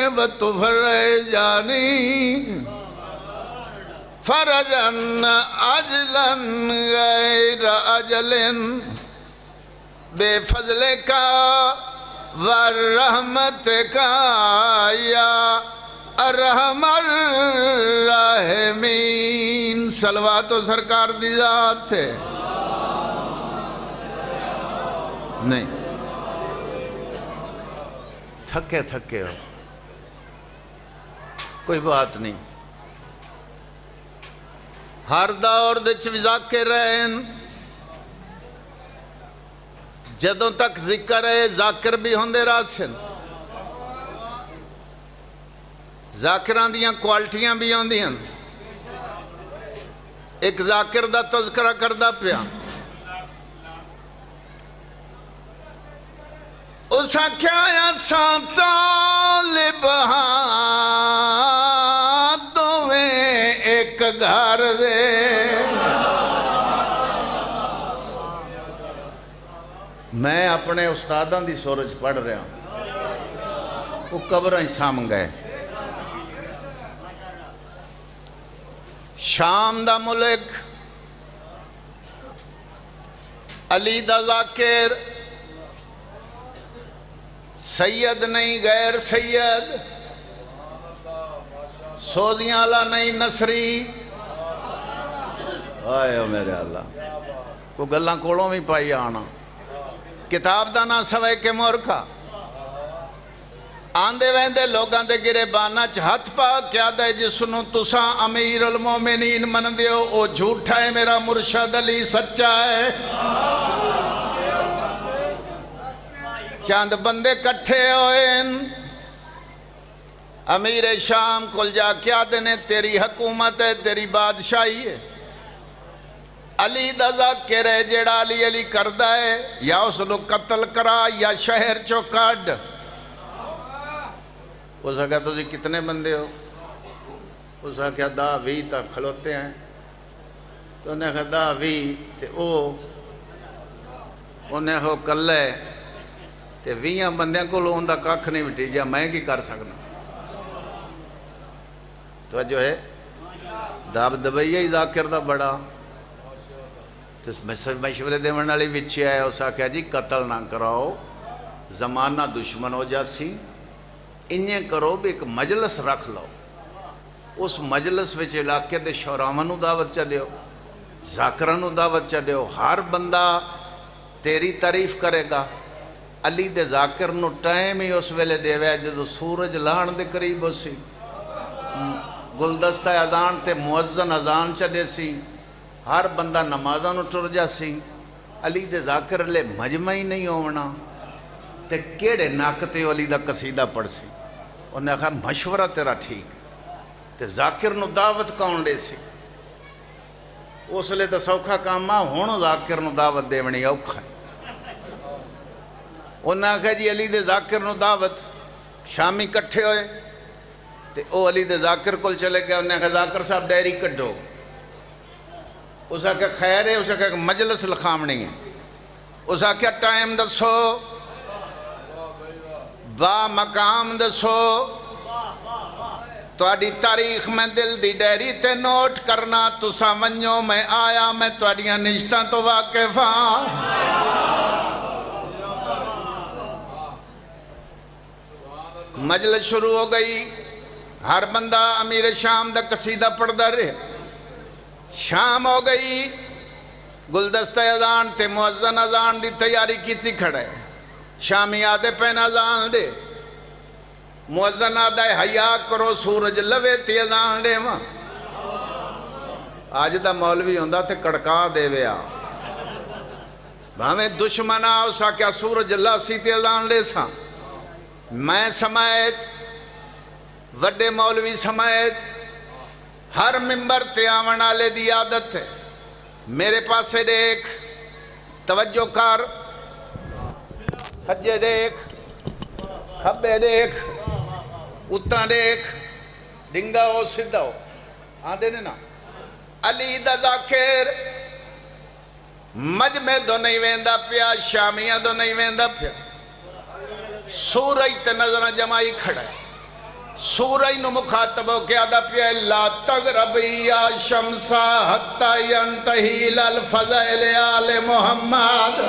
S3: وَتُفَرِّجَانِي فرجن اجلن غیر اجلن بے فضل کا ورحمت کا یا ارحم الراحمین صلوات و سرکار دی ذات ہے نہیں تھکے تھکے ہو کوئی بات نہیں ہر دور دچ ذاکر رہن جدوں تک ذکر ہے ذاکر بھی ہوندے راسن ذاکران دیاں کوالٹیاں بھی ہوندیاں ایک ذاکر دا تذکرہ کردہ پیا اس کیا یا طالب ایک گھر دے میں اپنے استاداں دی سورج پڑھ رہا ہوں وہ قبریں سام گئے شام دا ملک علی دا ذاکر سید نہیں غیر سید سودیاں اللہ نہیں نصری آئے ہو میرے اللہ کو گلہ کوڑوں بھی پائی آنا کتاب دا نہ سوائے کے مورکھا آندے ویندے لوگاں دے گرے بانا ہتھ پا کیا دے جسنو تساں امیر المومنین من دیو او جھوٹا ہے میرا مرشد علی سچا ہے چاند بندے کٹھے ہوئے امیر شام کل جا کیا دینے تیری حکومت ہے تیری بادشاہی ہے علی دا ذاکر ہے جیڑا علی علی کردہ ہے یا اس نو قتل کرا یا شہر چو کاڈ اس نے کہا تو جی کتنے بندے ہو اس نے کہا 10-20 تک کھلوتے ہیں تو انہیں کہا 10-20 تے انہیں ہو کلے تے 20 بندیاں کو لوگوں دا کاکھ نہیں بٹھی جا میں کی کر سکنا تو جو ہے داب دبئیہ ہی ذاکر دا بڑا تو مشورے دیون والے وچے آئے اس آخیا جی قتل نہ کراؤ زمانہ دشمن ہو جاسی انہیں کرو بھی ایک مجلس رکھ لو اس مجلس وچ علاقے دے شوراواں نو دعوت چا دیو ذاکراں نو دعوت چا دیو ہر بندہ تیری تعریف کرے گا علی دے ذاکر نو ٹائم ہی اس ویلے دے وے جدو سورج لہن دے قریب ہو سی گلدستہ اذان تے مؤذن اذان چا دے سی ہر بندہ نمازاں نو ٹر جا سی علی دے ذاکر لے مجمع ہی نہیں ہونا تے کیڑے ناکتے علی دا قصیدہ پڑھ سی انہیں کہا مشورہ تیرا ٹھیک تے ذاکر نو دعوت کون لے سی اس لئے تو سوکھا کاما ہون ذاکر نو دعوت دیونی اوکھا انہیں کہا جی علی دے ذاکر نو دعوت شامی کٹھے ہوئے تے او علی دے ذاکر کل چلے گیا انہیں کہا ذاکر صاحب ڈائری کٹھو اس نے کہا خیر ہے اس نے کہا مجلس لکھامنی ہے اس نے کہا ٹائم دسو با مقام دسو تواڈی تاریخ میں دل دی ڈیری تے نوٹ کرنا تسا ونجو میں آیا میں تواڈیاں نشتاں تو واقف ہاں مجلس شروع ہو گئی ہر بندہ امیر شام دا قصیدہ پڑھدا رہے شام ہو گئی گلدستہ اذان تے مؤذن اذان دی تیاری کیتی کھڑے شامی آدھے پین اذان دے مؤذن آدھے حیا کرو سورج لوے تی اذان دے ماں آج دا مولوی ہوندہ تے کڑکا دے ویا بھامیں دشمنہ اسا کیا سورج لاسی تی اذان دے سا میں سمائیت وڈے مولوی سمائیت ہر ممبر تے آون والے دی عادت ہے میرے پاسے دیکھ توجہ کر سجے دیکھ کھبے دیکھ اتاں دیکھ ڈنگا ہو سدھا ہو آدھے نے نا علی دا ذاکر مجمع دو نہیں ویندا پیا شامیاں دو نہیں ویندا پیا سورج تے نظرہ جمائی کھڑا ہے سورج نو مخاطب ہو کے آدھا پیا لا تغربی یا شمسا حتی ینتہی للفضائل آل محمد